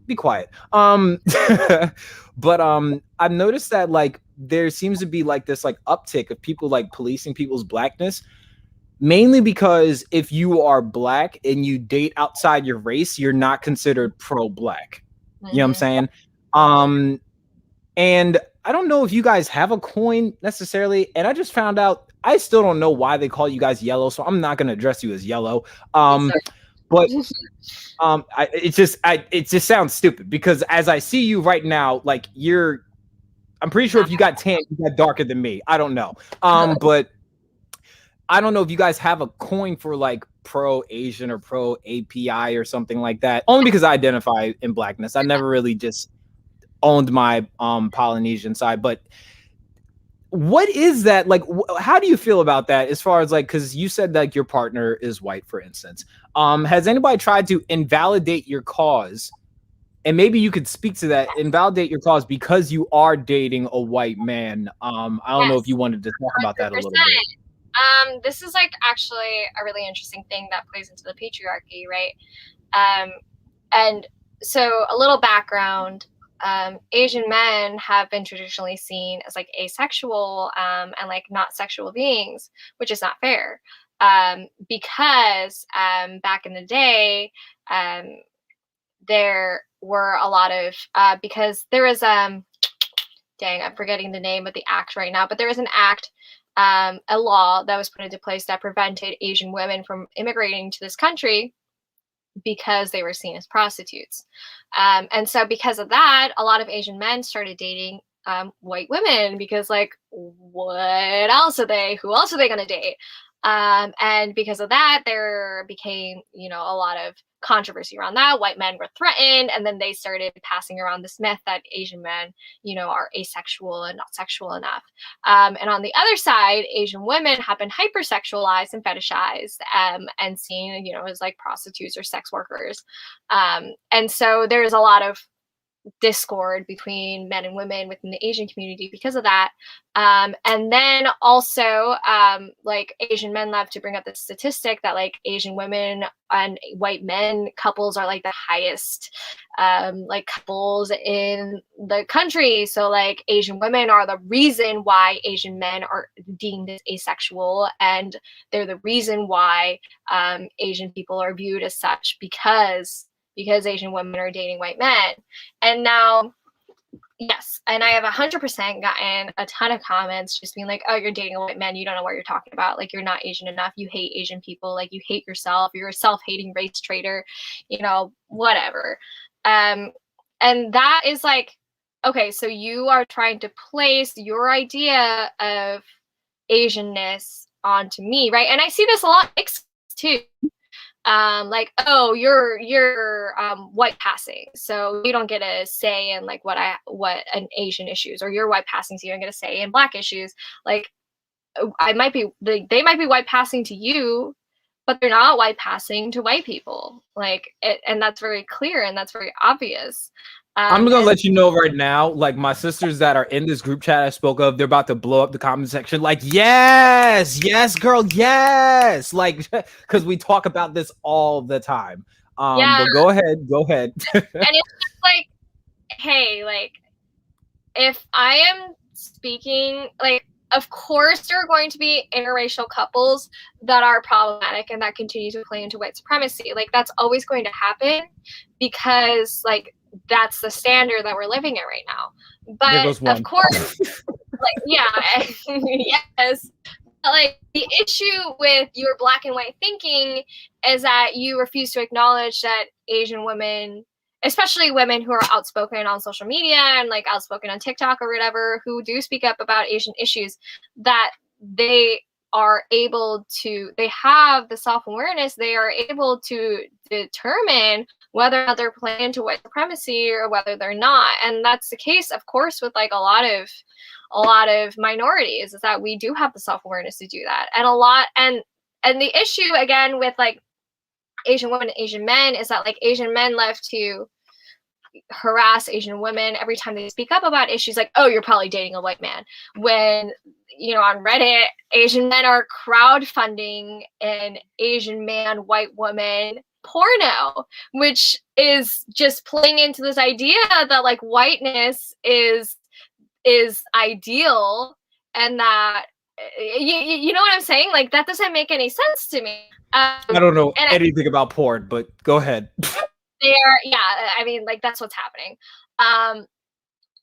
be quiet. But I've noticed that like there seems to be like this like uptick of people like policing people's blackness, mainly because if you are black and you date outside your race, you're not considered pro-black. Mm-hmm. You know what I'm saying? And I don't know if you guys have a coin necessarily, and I just found out I still don't know why they call you guys yellow, so I'm not going to address you as yellow. But it just sounds stupid, because as I see you right now, like I'm pretty sure if you got tan, you got darker than me. I don't know. But I don't know if you guys have a coin for like pro-Asian or pro-API or something like that. Only because I identify in blackness. I never really just owned my Polynesian side. But what is that like? How do you feel about that? As far as like, because you said like your partner is white, for instance. Has anybody tried to invalidate your cause? And maybe you could speak to that, invalidate your cause because you are dating a white man. I don't know if you wanted to talk about that a little bit. This is like actually a really interesting thing that plays into the patriarchy, right? And so a little background. Asian men have been traditionally seen as like asexual and like not sexual beings, which is not fair. Because back in the day, there were a lot of because there was dang, I'm forgetting the name of the act right now, but there was an act, a law that was put into place that prevented Asian women from immigrating to this country because they were seen as prostitutes. And so because of that, a lot of Asian men started dating white women because like, what else are they? Who else are they going to date? And because of that, there became, you know, a lot of controversy around that. White men were threatened, and then they started passing around this myth that Asian men, you know, are asexual and not sexual enough. And on the other side, Asian women have been hypersexualized and fetishized and seen, you know, as like prostitutes or sex workers. And so there's a lot of discord between men and women within the Asian community because of that. And then also, like Asian men love to bring up the statistic that like Asian women and white men couples are like the highest like couples in the country. So like Asian women are the reason why Asian men are deemed as asexual, and they're the reason why Asian people are viewed as such because Asian women are dating white men. And now, yes, and I have 100% gotten a ton of comments just being like, oh, you're dating a white man, you don't know what you're talking about, like you're not Asian enough, you hate Asian people, like you hate yourself, you're a self-hating race traitor, you know, whatever. And that is like, okay, so you are trying to place your idea of Asianness onto me, right? And I see this a lot too. Like, oh, you're white passing, so you don't get a say in like what an Asian issues, or you're white passing, so you don't get a say in Black issues. Like, they might be white passing to you, but they're not white passing to white people. Like, and that's very clear and that's very obvious. I'm gonna let you know right now, like my sisters that are in this group chat I spoke of, they're about to blow up the comment section. Like, yes, girl, yes, like because we talk about this all the time. But go ahead. And it's just like, hey, like if I am speaking, like, of course there are going to be interracial couples that are problematic and that continue to play into white supremacy. Like that's always going to happen because like that's the standard that we're living in right now. But of course, like, yeah, yes. But like the issue with your Black and white thinking is that you refuse to acknowledge that Asian women, especially women who are outspoken on social media and like outspoken on TikTok or whatever, who do speak up about Asian issues, that they are able to, they have the self-awareness, they are able to determine whether or not they're playing into white supremacy or whether they're not. And that's the case, of course, with like a lot of minorities, is that we do have the self-awareness to do that. And the issue again with like Asian women and Asian men is that like Asian men love to harass Asian women every time they speak up about issues, like, oh, you're probably dating a white man. When, you know, on Reddit, Asian men are crowdfunding an Asian man, white woman porno, which is just playing into this idea that like whiteness is ideal, and that you know what I'm saying? Like that doesn't make any sense to me. I don't know anything about porn, but go ahead. I mean, like that's what's happening.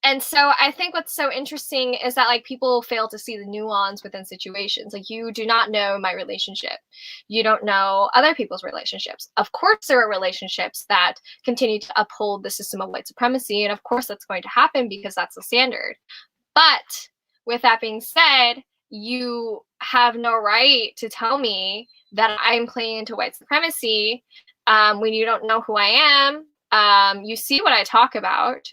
And so I think what's so interesting is that like people fail to see the nuance within situations. Like you do not know my relationship. You don't know other people's relationships. Of course, there are relationships that continue to uphold the system of white supremacy. And of course, that's going to happen because that's the standard. But with that being said, you have no right to tell me that I'm playing into white supremacy when you don't know who I am. You see what I talk about.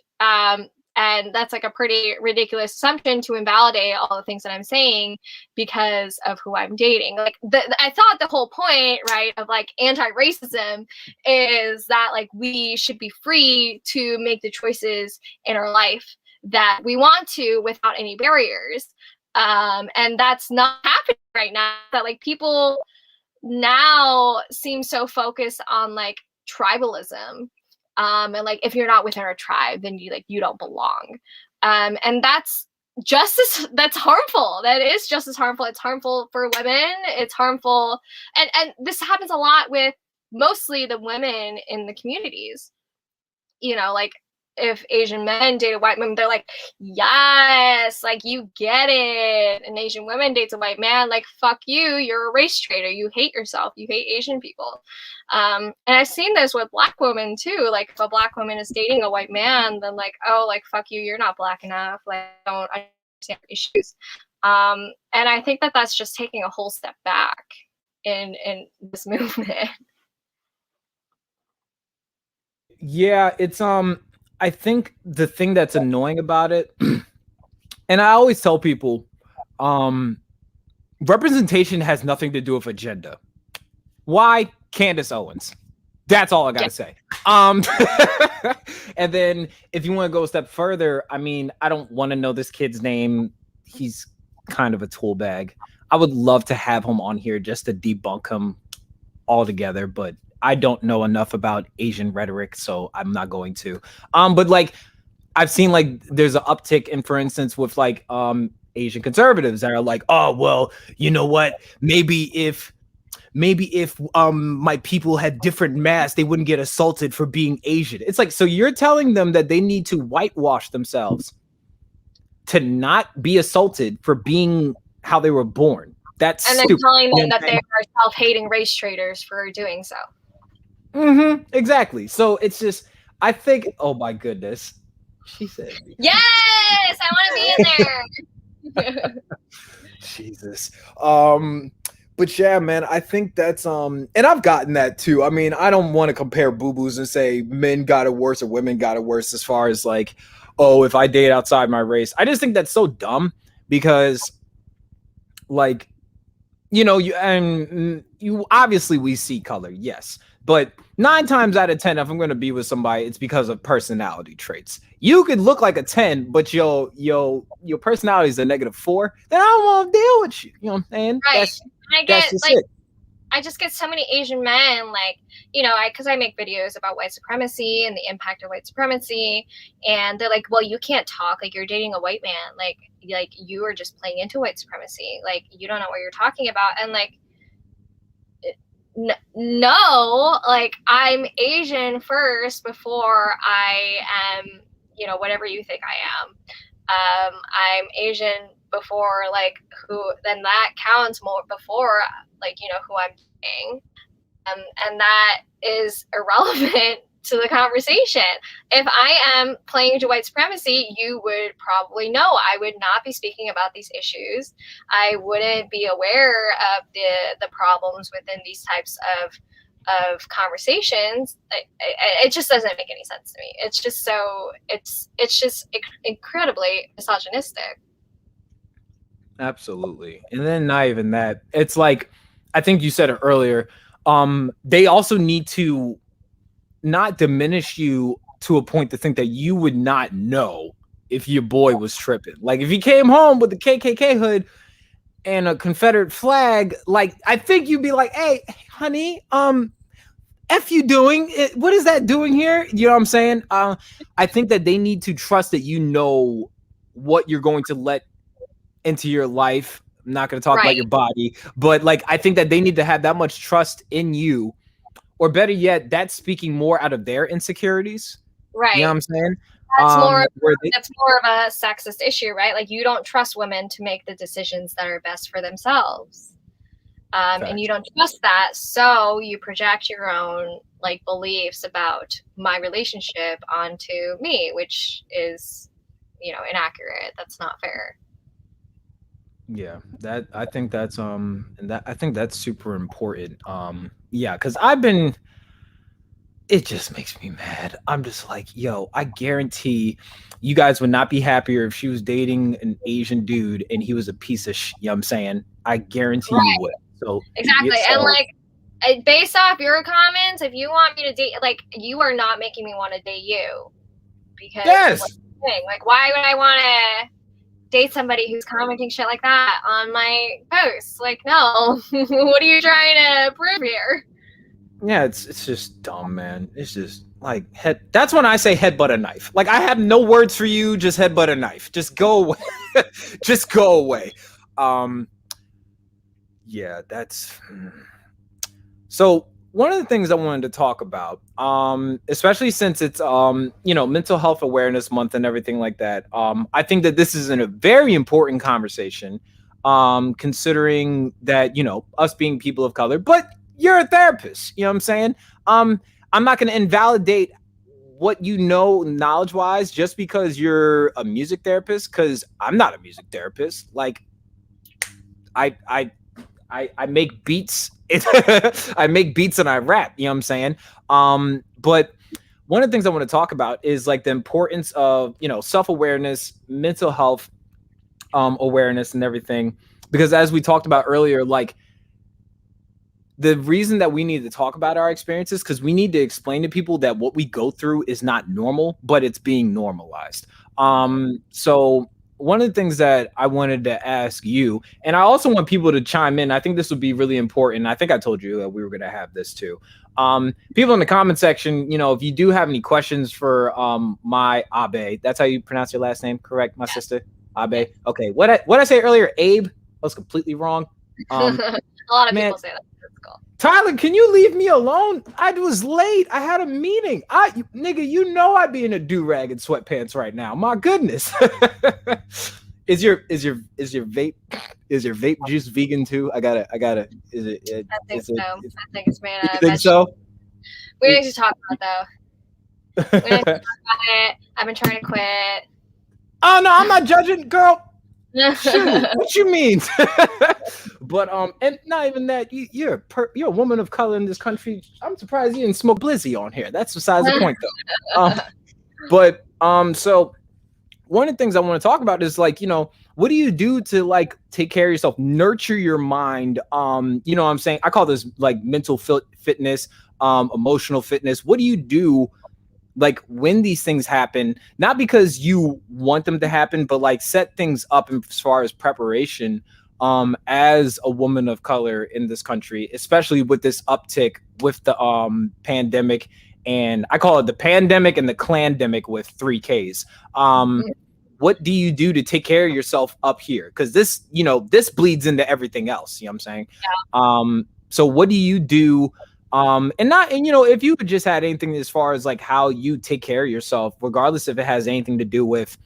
And that's like a pretty ridiculous assumption to invalidate all the things that I'm saying because of who I'm dating. Like I thought the whole point, right, of like anti-racism is that like we should be free to make the choices in our life that we want to without any barriers. And that's not happening right now. That like people now seem so focused on like tribalism. And like if you're not within our tribe, then you don't belong. And that's harmful. That is just as harmful. It's harmful for women. It's harmful. And this happens a lot with mostly the women in the communities. You know, like if Asian men date a white woman, they're like, yes, like you get it. And Asian women dates a white man, like, fuck you, you're a race traitor. You hate yourself. You hate Asian people. And I've seen this with Black women too. Like if a Black woman is dating a white man, then like, oh, like, fuck you, you're not Black enough. Like, I don't understand issues. And I think that that's just taking a whole step back in this movement. Yeah, it's I think the thing that's annoying about it, and I always tell people, representation has nothing to do with agenda. Why? Candace Owens. That's all I gotta say. And then if you want to go a step further, I mean, I don't want to know this kid's name. He's kind of a tool bag. I would love to have him on here just to debunk him altogether, but I don't know enough about Asian rhetoric, so I'm not going to. But like I've seen like there's an uptick in, for instance, with like Asian conservatives that are like, oh well, you know what? Maybe if my people had different masks, they wouldn't get assaulted for being Asian. It's like, so you're telling them that they need to whitewash themselves to not be assaulted for being how they were born. That's and then stupid. telling them that they are self-hating race traitors for doing so. Mm-hmm, exactly. So it's just, I think, oh my goodness. She said, yes, I want to be in there. Jesus. But yeah, man, I think that's and I've gotten that too. I mean, I don't want to compare boo-boos and say men got it worse or women got it worse as far as like, oh, if I date outside my race. I just think that's so dumb because like, you know, you obviously we see color, yes. But 9 times out of 10, if I'm going to be with somebody, it's because of personality traits. You could look like a 10, but your personality is a -4. Then I don't want to deal with you. You know what I'm saying? Right. That's just it. I just get so many Asian men, like, you know, because I make videos about white supremacy and the impact of white supremacy, and they're like, well, you can't talk, like you're dating a white man, like you are just playing into white supremacy, like you don't know what you're talking about. And like, no, like I'm Asian first before I am, you know, whatever you think I am. I'm Asian before like then that counts more before like, you know, who I'm dating. And that is irrelevant to the conversation. If I am playing into white supremacy, you would probably know I would not be speaking about these issues. I wouldn't be aware of the problems within these types of conversations. It just doesn't make any sense to me. It's just it's just incredibly misogynistic. Absolutely. And then not even that. It's like, I think you said it earlier. They also need to not diminish you to a point to think that you would not know if your boy was tripping. Like if he came home with the KKK hood and a Confederate flag, like I think you'd be like, hey, honey, F you doing? What is that doing here? You know what I'm saying? I think that they need to trust that you know what you're going to let into your life. I'm not going to talk about your body, but like I think that they need to have that much trust in you, or better yet, that's speaking more out of their insecurities. Right. You know what I'm saying? That's more of a sexist issue, right? Like you don't trust women to make the decisions that are best for themselves. And you don't trust that, so you project your own like beliefs about my relationship onto me, which is, you know, inaccurate. That's not fair. Yeah, I think that's super important. Yeah, because I've been it just makes me mad. I'm just like, yo, I guarantee you guys would not be happier if she was dating an Asian dude and he was a piece of you know what I'm saying? I guarantee you would. So exactly. And like, based off your comments, if you want me to date, like, you are not making me want to date you. Because like, why would I want to date somebody who's commenting shit like that on my posts? Like, no. What are you trying to prove here? Yeah, it's just dumb, man. It's just like that's when I say headbutt a knife. Like, I have no words for you, just headbutt a knife. Just go away. Just go away. Yeah, that's so one of the things I wanted to talk about, especially since it's mental health awareness month and everything like that. I think that this is a very important conversation, considering that, us being people of color, but you're a therapist, you know what I'm saying? I'm not going to invalidate what you know knowledge wise just because you're a music therapist, because I'm not a music therapist. Like, I make beats. I make beats and I rap, you know what I'm saying? But one of the things I want to talk about is like the importance of, self-awareness, mental health awareness and everything. Because as we talked about earlier, like, the reason that we need to talk about our experiences, because we need to explain to people that what we go through is not normal, but it's being normalized. So one of the things that I wanted to ask you, and I also want people to chime in, I think this would be really important. I think I told you that we were going to have this too. People in the comment section, if you do have any questions for Mai Abe, that's how you pronounce your last name, correct, my sister? Abe. Okay. What I say earlier, Abe? I was completely wrong. A lot of people say that. Tyler, can you leave me alone? I was late. I had a meeting. Nigga, I'd be in a do-rag and sweatpants right now. My goodness. Is your vape juice vegan too? I gotta. Is it? I think so. I think it's made out of. You think so? We need to talk about though. We need to talk about it. I've been trying to quit. Oh no, I'm not judging, girl. Shoot, what you mean? But and not even that, you're a woman of color in this country. I'm surprised you didn't smoke Blizzy on here. That's besides the point though. But so one of the things I want to talk about is like, what do you do to like take care of yourself, nurture your mind? What I'm saying? I call this like mental fitness, emotional fitness. What do you do like when these things happen, not because you want them to happen, but like set things up as far as preparation as a woman of color in this country, especially with this uptick with the pandemic, and I call it the pandemic and the clandemic with 3 Ks. What do you do to take care of yourself up here? Because this bleeds into everything else. You know what I'm saying? Yeah. So what do you do? If you just had anything as far as like how you take care of yourself, regardless if it has anything to do with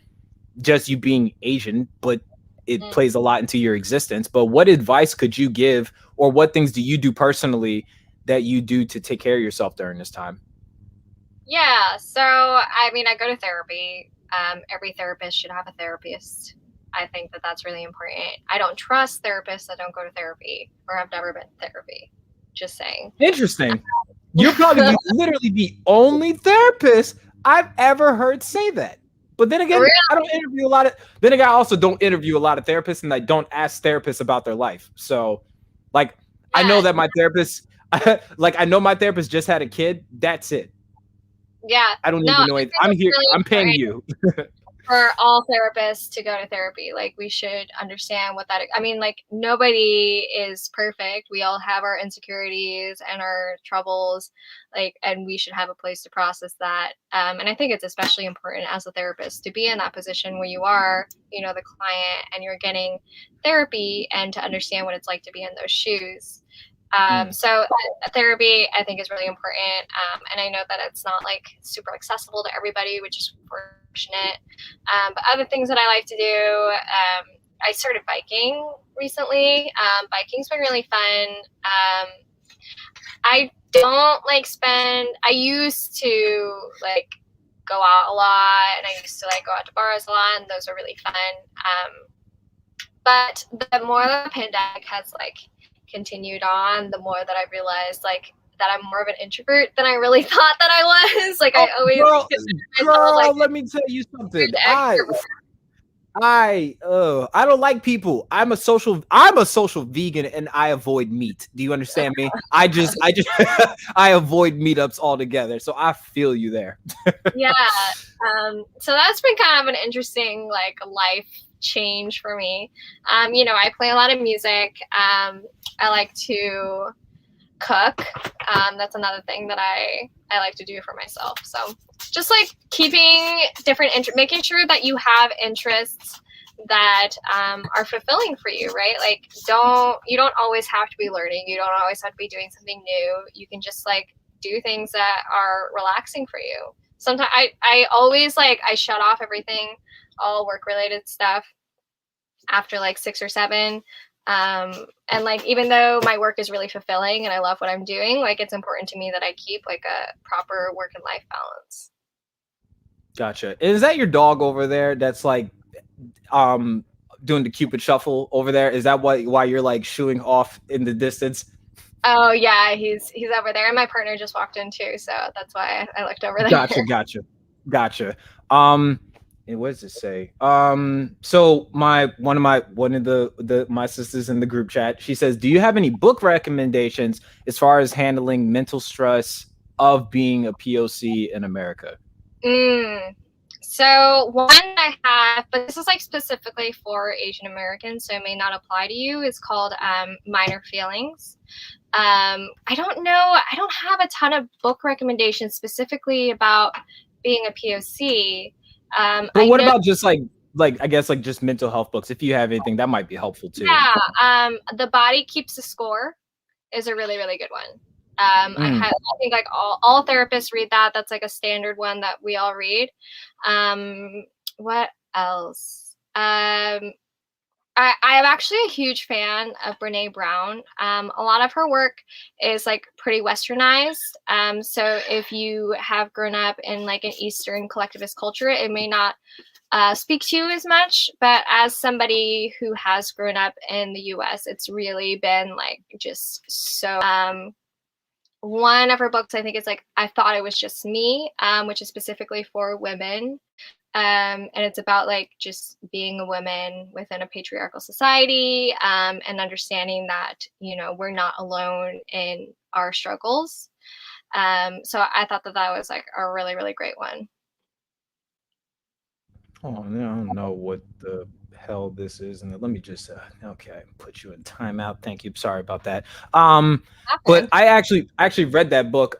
just you being Asian, but it plays a lot into your existence. But what advice could you give, or what things do you do personally that you do to take care of yourself during this time? Yeah. So, I mean, I go to therapy. Every therapist should have a therapist. I think that that's really important. I don't trust therapists that don't go to therapy or have never been to therapy. Just saying. Interesting. You're probably literally the only therapist I've ever heard say that. But then again, really? I don't interview a lot of. Then again, I also don't interview a lot of therapists, and I don't ask therapists about their life. So, like, yeah. I know that my therapist, I know my therapist just had a kid. That's it. Yeah. I don't even know anything. I'm here. Really I'm paying you. For all therapists to go to therapy, like, we should understand what that. I mean, like, nobody is perfect. We all have our insecurities and our troubles, like, and we should have a place to process that. And I think it's especially important as a therapist to be in that position where you are, the client, and you're getting therapy, and to understand what it's like to be in those shoes. So therapy, I think, is really important. And I know that it's not like super accessible to everybody, which is fortunate. But other things that I like to do, I started biking recently. Biking's been really fun. I don't I used to like go out a lot, and I used to like go out to bars a lot, and those are really fun. But the more the pandemic has like continued on, the more that I realized like that I'm more of an introvert than I really thought that I was. Like I always girl, like, let me tell you something. I don't like people. I'm a social vegan and I avoid meat. Do you understand me? I just I avoid meetups altogether. So I feel you there. Yeah. So that's been kind of an interesting like life change for me. I play a lot of music. I like to cook. That's another thing that I like to do for myself. So just like keeping different making sure that you have interests that are fulfilling for you, right? Like you don't always have to be learning. You don't always have to be doing something new. You can just like do things that are relaxing for you. Sometimes I always like I shut off everything, all work related stuff after like 6 or 7. And like even though my work is really fulfilling and I love what I'm doing, like it's important to me that I keep like a proper work and life balance. Gotcha. Is that your dog over there that's like doing the Cupid shuffle over there? Is that why you're like shooing off in the distance? Oh yeah, he's over there, and my partner just walked in too, so that's why I looked over there. Gotcha. And what does it say? So one of my sisters in the group chat, she says, "Do you have any book recommendations as far as handling mental stress of being a POC in America?" So one I have, but this is like specifically for Asian Americans, so it may not apply to you, is called Minor Feelings. I don't know. I don't have a ton of book recommendations specifically about being a POC. But what about just like I guess like just mental health books? If you have anything, that might be helpful too. Yeah. The Body Keeps the Score is a really, really good one. I think like all therapists read that. That's like a standard one that we all read. What else? I am actually a huge fan of Brene Brown. A lot of her work is like pretty westernized. So if you have grown up in like an Eastern collectivist culture, it may not speak to you as much. But as somebody who has grown up in the US, it's really been like just so. One of her books, I think, is like I Thought It Was Just Me, which is specifically for women. And it's about like just being a woman within a patriarchal society, and understanding that, we're not alone in our struggles. So I thought that was like a really, really great one. Oh, I don't know what the hell this is, and let me just okay, put you in timeout. Thank you. Sorry about that. But I actually read that book.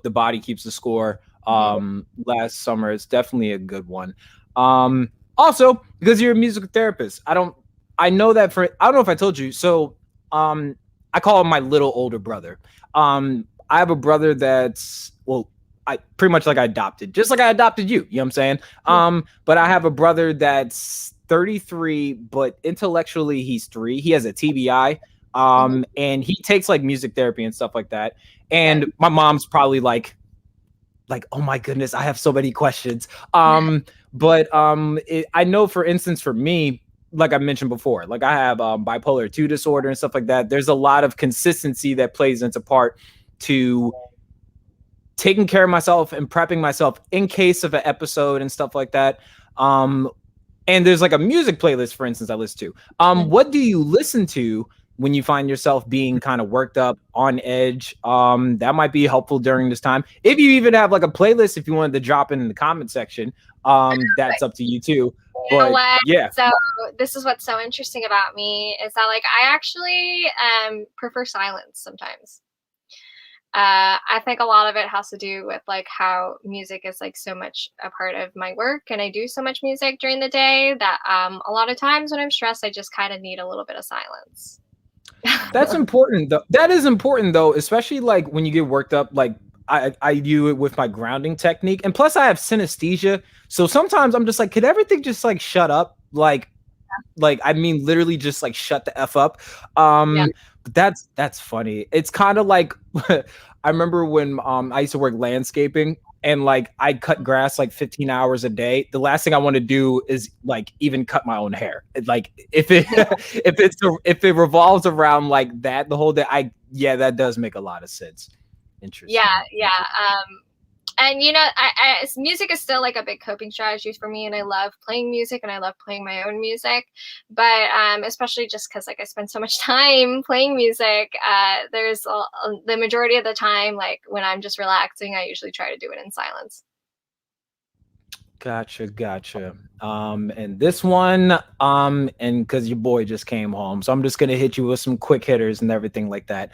The Body Keeps the Score. Last summer. It's definitely a good one. Also, because you're a musical therapist, I don't know if I told you. So I call him my little older brother. I have a brother that's I pretty much like I adopted, just like I adopted you. You know what I'm saying? But I have a brother that's 33, but intellectually he's 3. He has a TBI. And he takes like music therapy and stuff like that. And my mom's probably like, oh my goodness, I have so many questions. But I know, for instance, for me, like I mentioned before, like I have bipolar 2 disorder and stuff like that. There's a lot of consistency that plays into part to taking care of myself and prepping myself in case of an episode and stuff like that. And there's like a music playlist, for instance, I listen to. What do you listen to when you find yourself being kind of worked up, on edge? That might be helpful during this time. If you even have like a playlist, if you wanted to drop it in the comment section, that's up to you too. But yeah. So this is what's so interesting about me is that like I actually prefer silence sometimes. I think a lot of it has to do with like how music is like so much a part of my work, and I do so much music during the day that a lot of times when I'm stressed, I just kind of need a little bit of silence. That's important though. That is important though, especially like when you get worked up. Like I do it with my grounding technique, and plus I have synesthesia, so sometimes I'm just like, could everything just like shut up? Like I mean literally just like shut the F up. But that's funny. It's kind of like I remember when I used to work landscaping, and like I cut grass like 15 hours a day. The last thing I want to do is like even cut my own hair. Like if it revolves around like that the whole day, yeah, that does make a lot of sense. Interesting. Yeah. And music is still like a big coping strategy for me, and I love playing music and I love playing my own music. But especially just because like I spend so much time playing music, there's the majority of the time, like when I'm just relaxing, I usually try to do it in silence. Gotcha. And this one, and because your boy just came home, so I'm just gonna hit you with some quick hitters and everything like that.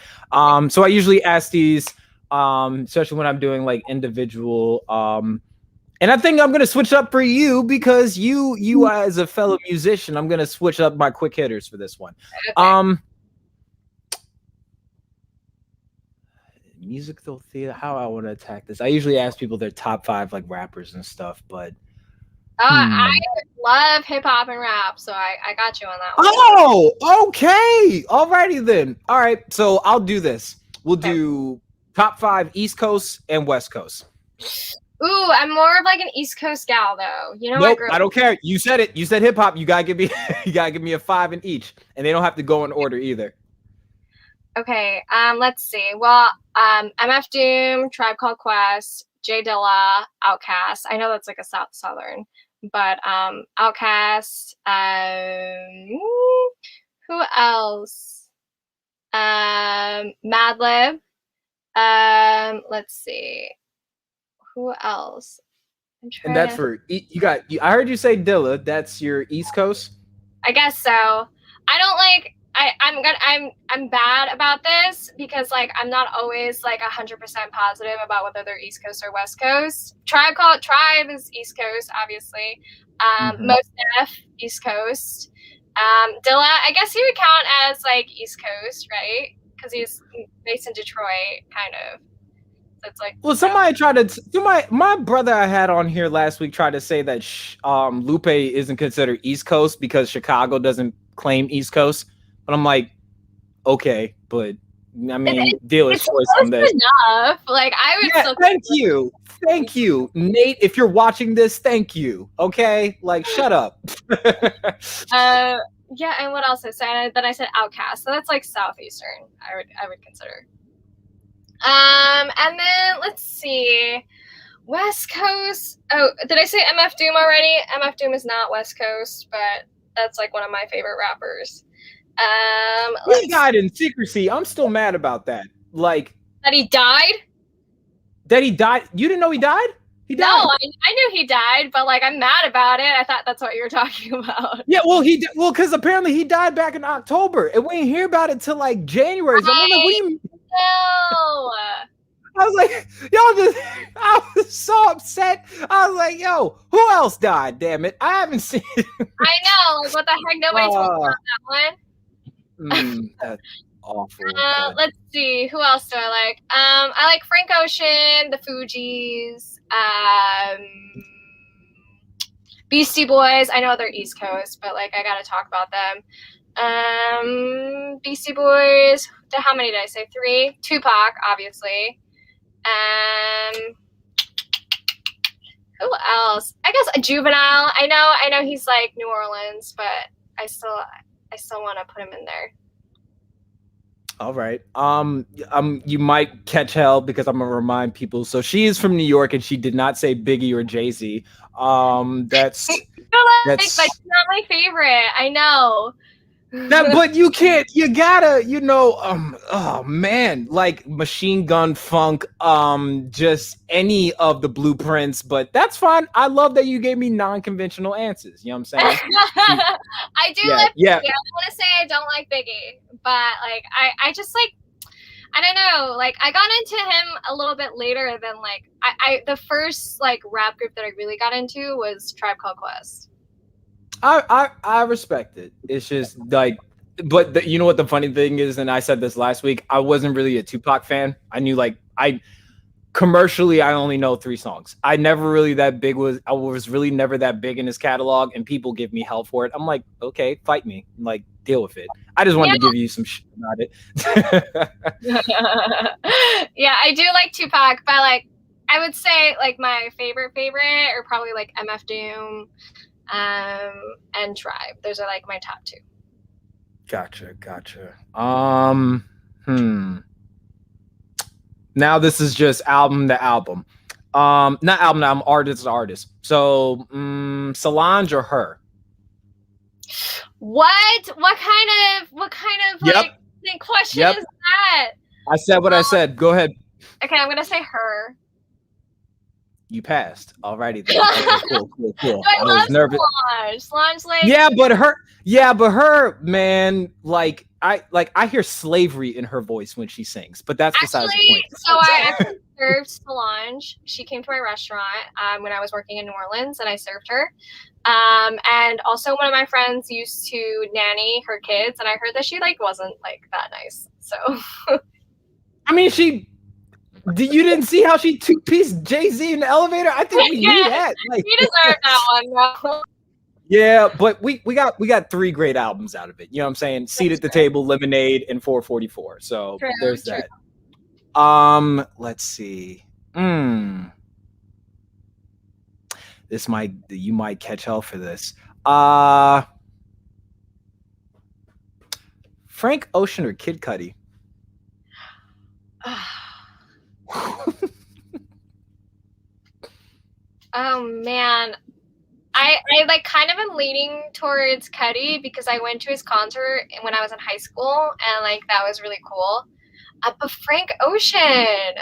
So I usually ask these, especially when I'm doing like individual, and I think I'm gonna switch up for you because you as a fellow musician, I'm gonna switch up my quick hitters for this one. Okay. Musical theater, how I want to attack this. I usually ask people their top 5 like rappers and stuff, but I love hip hop and rap, so I got you on that one. Oh, okay. Alrighty then. All right, so I'll do this. We'll do top 5 East Coast and West Coast. Ooh, I'm more of like an East Coast gal though. Nope, I don't care. You said it. You said hip hop. You gotta give me a 5 in each, and they don't have to go in order either. Okay, let's see. Well, MF Doom, Tribe Called Quest, J Dilla, Outkast. I know that's like a Southern, but Outkast. Who else? Madlib. Let's see. Who else? And that's for you got. I heard you say Dilla. That's your East Coast. I guess so. I don't like. I'm bad about this because like I'm not always like 100% positive about whether they're East Coast or West Coast. Tribe is East Coast, obviously. Most Def, East Coast. Dilla, I guess he would count as like East Coast, right? Because he's based in Detroit, kind of. So it's like. Well, somebody tried to. My brother I had on here last week tried to say that Lupe isn't considered East Coast because Chicago doesn't claim East Coast. But I'm like, okay, but I mean, dealer's choice on this. Enough. Like I would. Yeah, thank you, Nate. If you're watching this, thank you. Okay, like shut up. Yeah, and what else I said? Then I said Outkast, so that's like Southeastern. I would consider. And then let's see, West Coast. Oh, did I say MF Doom already? MF Doom is not West Coast, but that's like one of my favorite rappers. He died in secrecy. I'm still mad about that. Like that he died. You didn't know he died? He died. No, I knew he died, but like I'm mad about it. I thought that's what you were talking about. Yeah, well, because apparently he died back in October, and we didn't hear about it till like January. So I'm like, what do you mean? No. I was like, I was so upset. I was like, yo, who else died? Damn it, I haven't seen it. I know, like what the heck? Nobody told me about that one. That's awful. Let's see, who else do I like? I like Frank Ocean, the Fugees, Beastie Boys. I know they're East Coast, but like I gotta talk about them. Beastie Boys. How many did I say? 3. Tupac, obviously. Who else? I guess a Juvenile. I know he's like New Orleans, but I still want to put him in there. All right. You might catch hell because I'm gonna remind people. So she is from New York, and she did not say Biggie or Jay-Z. That's but she's not my favorite. I know. But you can't. You gotta. Oh man, like Machine Gun Funk. Just any of the blueprints. But that's fine. I love that you gave me non-conventional answers. You know what I'm saying? I do like Biggie. Yeah. I don't want to say I don't like Biggie, but like I just like. I don't know, like I got into him a little bit later than like I the first like rap group that I really got into was Tribe Called Quest. I respect it. It's just like, but you know what the funny thing is, and I said this last week, I wasn't really a Tupac fan. I knew commercially I only know 3 songs. I was really never that big in his catalog, and people give me hell for it. I'm like, okay, fight me, like deal with it. I just wanted to give you some shit about it. Yeah, I do like Tupac, but like I would say like my favorite are probably like MF Doom and Tribe. Those are like my top 2. Gotcha. Now this is just album to album. Not album to album, artist to artist. So Solange or her? What kind of like question is that? I said what I said. Go ahead. Okay, I'm gonna say her. You passed. Alrighty then. Okay, cool. I love nervous. Solange, like but her, man, like I hear slavery in her voice when she sings, but that's besides the point. So I actually served Solange. She came to my restaurant when I was working in New Orleans, and I served her. And also one of my friends used to nanny her kids, and I heard that she like wasn't like that nice. So I mean, you didn't see how she two-pieced Jay-Z in the elevator? I think we knew that. Like, he deserved that one, bro. Yeah, but we got 3 great albums out of it. You know what I'm saying? Seat at the Table, Lemonade, and 444. So there's that. Let's see. You might catch hell for this. Frank Ocean or Kid Cudi? Oh man, I like kind of am leaning towards Cudi because I went to his concert when I was in high school, and like that was really cool. But Frank Ocean.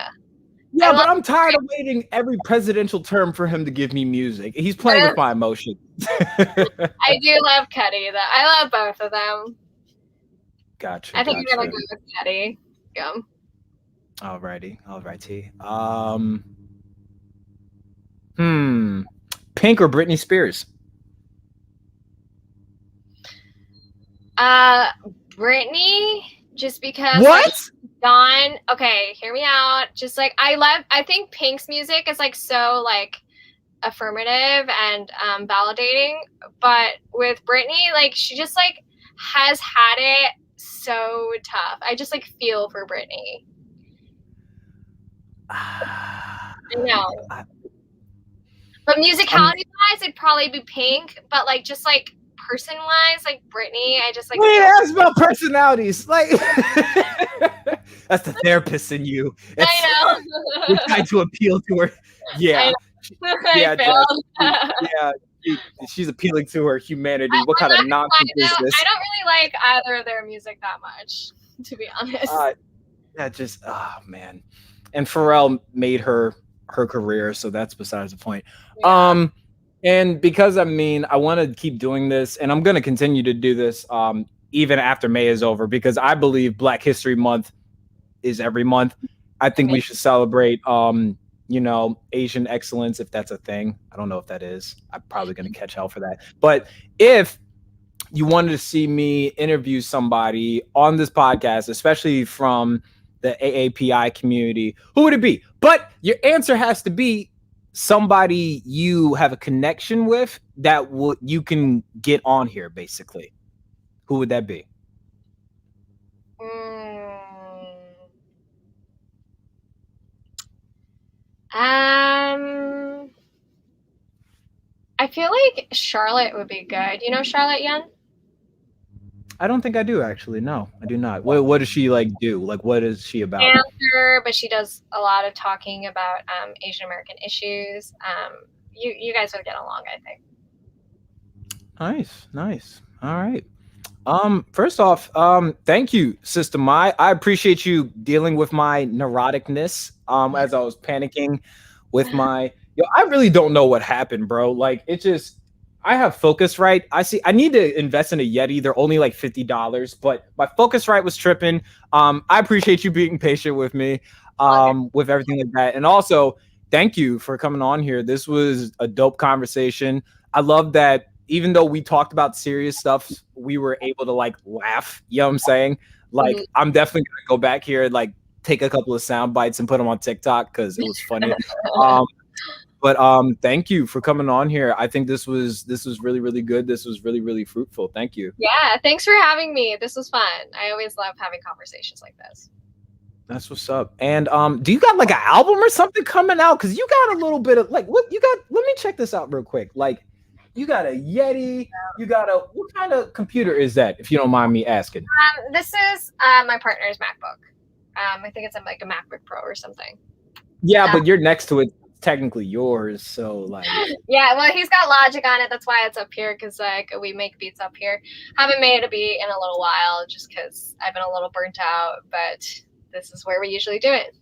Yeah, but I'm tired of waiting every presidential term for him to give me music. He's playing with my emotions. I do love Cudi, though. I love both of them. Gotcha. I think I'm gonna go with Cudi. Yeah. Alrighty. Pink or Britney Spears? Britney, just because. What? Like, Dawn. Okay, hear me out. Just like I think Pink's music is like so like affirmative and validating, but with Britney, like she just like has had it so tough. I just like feel for Britney. I know. But musicality-wise, it'd probably be Pink. But like, just like person-wise, like Britney, I just like. Wait, ask about personalities. Like, that's the therapist in you. I know. You're trying to appeal to her. Yeah. She's appealing to her humanity. What kind of nonsense is this? I don't really like either of their music that much, to be honest. Man. And Pharrell made her career, so that's besides the point. Yeah. And because I want to keep doing this, and I'm going to continue to do this even after May is over, because I believe Black History Month is every month. I think we should celebrate Asian excellence, if that's a thing. I don't know if that is. I'm probably going to catch hell for that. But if you wanted to see me interview somebody on this podcast, especially from the AAPI community, who would it be? But your answer has to be somebody you have a connection with that you can get on here, basically. Who would that be? I feel like Charlotte would be good. You know Charlotte Young? I don't think I do, actually. No, I do not. What does she like do? Like, what is she about? Dancer, but she does a lot of talking about Asian American issues. You guys would get along, I think. Nice. All right. First off, thank you, Sister Mai. I appreciate you dealing with my neuroticness as I was panicking with my I really don't know what happened, bro. Like, it just, I have Focusrite. I need to invest in a Yeti. They're only like $50, but my Focusrite was tripping. I appreciate you being patient with me with everything like that. And also, thank you for coming on here. This was a dope conversation. I love that even though we talked about serious stuff, we were able to like laugh. You know what I'm saying? Like, I'm definitely going to go back here and like take a couple of sound bites and put them on TikTok because it was funny. But thank you for coming on here. I think this was really, really good. This was really, really fruitful. Thank you. Yeah, thanks for having me. This was fun. I always love having conversations like this. That's what's up. And do you got like an album or something coming out? Because you got a little bit of like what you got. Let me check this out real quick. Like, you got a Yeti. You got what kind of computer is that? If you don't mind me asking. This is my partner's MacBook. I think it's like a MacBook Pro or something. Yeah, but you're next to it. It's technically yours, so like. Yeah, well, he's got Logic on it. That's why it's up here, because like we make beats up here. Haven't made a beat in a little while, just because I've been a little burnt out. But this is where we usually do it.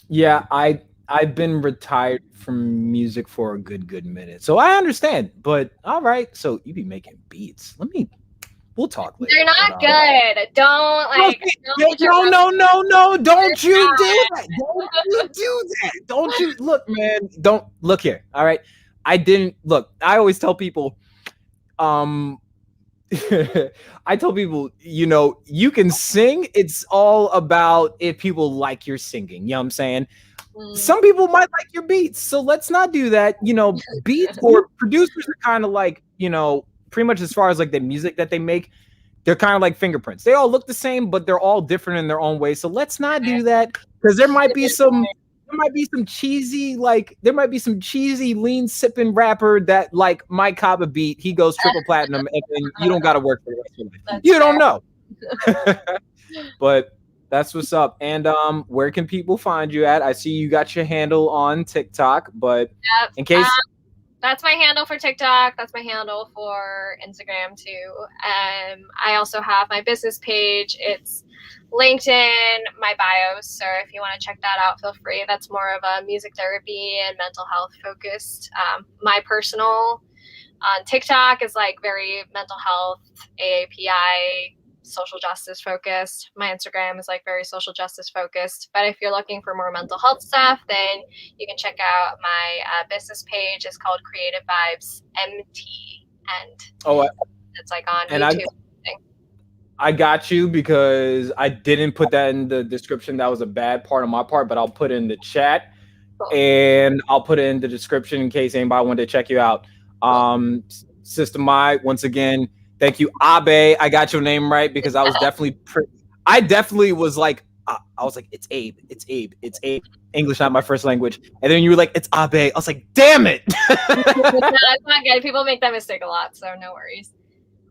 Yeah, I've been retired from music for a good minute, so I understand. But all right, so you be making beats. We'll talk later. They're not good. Don't like. No! Don't you do that! Don't you do that! Don't you look, man? Don't look here. All right, I didn't look. I always tell people, I tell people, you can sing. It's all about if people like your singing. You know what I'm saying? Some people might like your beats, so let's not do that. Beats or producers are kind of like, pretty much as far as like the music that they make, they're kind of like fingerprints. They all look the same, but they're all different in their own way. So let's not do that, because there might be some cheesy lean sipping rapper that like might cop a beat. He goes triple platinum, and then you don't got to work for the rest of your life. You don't know. But that's what's up. And where can people find you at? I see you got your handle on TikTok, but in case. That's my handle for TikTok. That's my handle for Instagram too. I also have my business page. It's linked in my bio. So if you want to check that out, feel free. That's more of a music therapy and mental health focused. My personal on TikTok is like very mental health, AAPI, social justice focused. My Instagram is like very social justice focused. But if you're looking for more mental health stuff, then you can check out my business page. It's called Creative Vibes MT, and it's like on YouTube. I got you, because I didn't put that in the description. That was a bad part on my part, but I'll put it in the chat. Cool. And I'll put it in the description in case anybody wanted to check you out. Sister Mai, once again, thank you. Abe, I got your name right, because I was definitely was like, it's Abe. It's Abe. English, not my first language. And then you were like, it's Abe. I was like, damn it. No, it's not good. People make that mistake a lot, so no worries.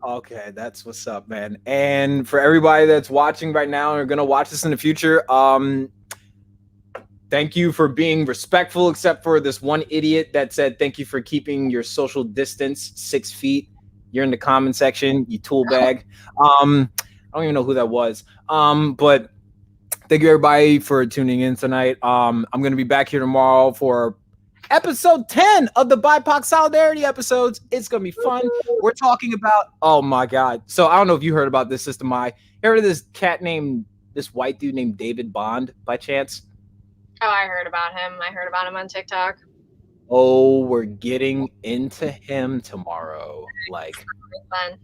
Okay, that's what's up, man. And for everybody that's watching right now and are going to watch this in the future, thank you for being respectful, except for this one idiot that said, thank you for keeping your social distance 6 feet. You're in the comment section, you tool bag. I don't even know who that was. But thank you everybody for tuning in tonight. I'm going to be back here tomorrow for episode 10 of the BIPOC Solidarity episodes. It's going to be fun. We're talking about, oh my God. So I don't know if you heard about this, Sister Mai. You heard of this white dude named David Bond by chance? Oh, I heard about him. I heard about him on TikTok. Oh, we're getting into him tomorrow. Like, fun.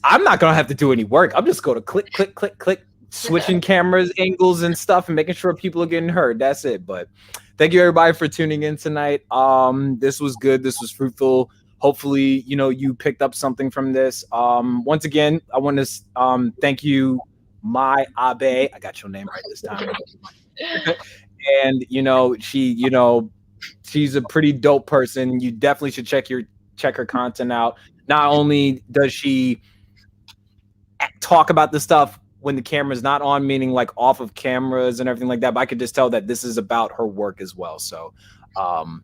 I'm not gonna have to do any work. I'm just going to click, switching cameras, angles, and stuff, and making sure people are getting heard. That's it. But thank you everybody for tuning in tonight. This was good. This was fruitful. Hopefully, you picked up something from this. Once again, I want to thank you, Mai Abe. I got your name right this time. And she's a pretty dope person. You definitely should check her content out. Not only does she talk about the stuff when the camera's not on, meaning like off of cameras and everything like that, but I could just tell that this is about her work as well. So other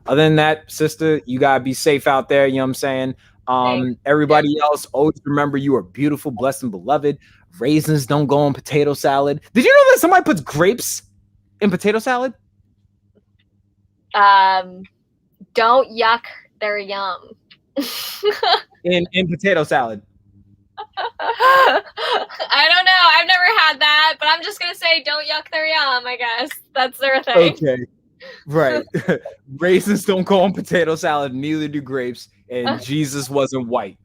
than that, sister, you gotta be safe out there. You know what I'm saying? Everybody else, always remember you are beautiful, blessed, and beloved. Raisins don't go on potato salad. Did you know that somebody puts grapes in potato salad? Don't yuck their yum. in potato salad. I don't know. I've never had that, but I'm just gonna say don't yuck their yum. I guess that's their thing. Okay, right. Raisins don't go on potato salad. Neither do grapes. And Jesus wasn't white.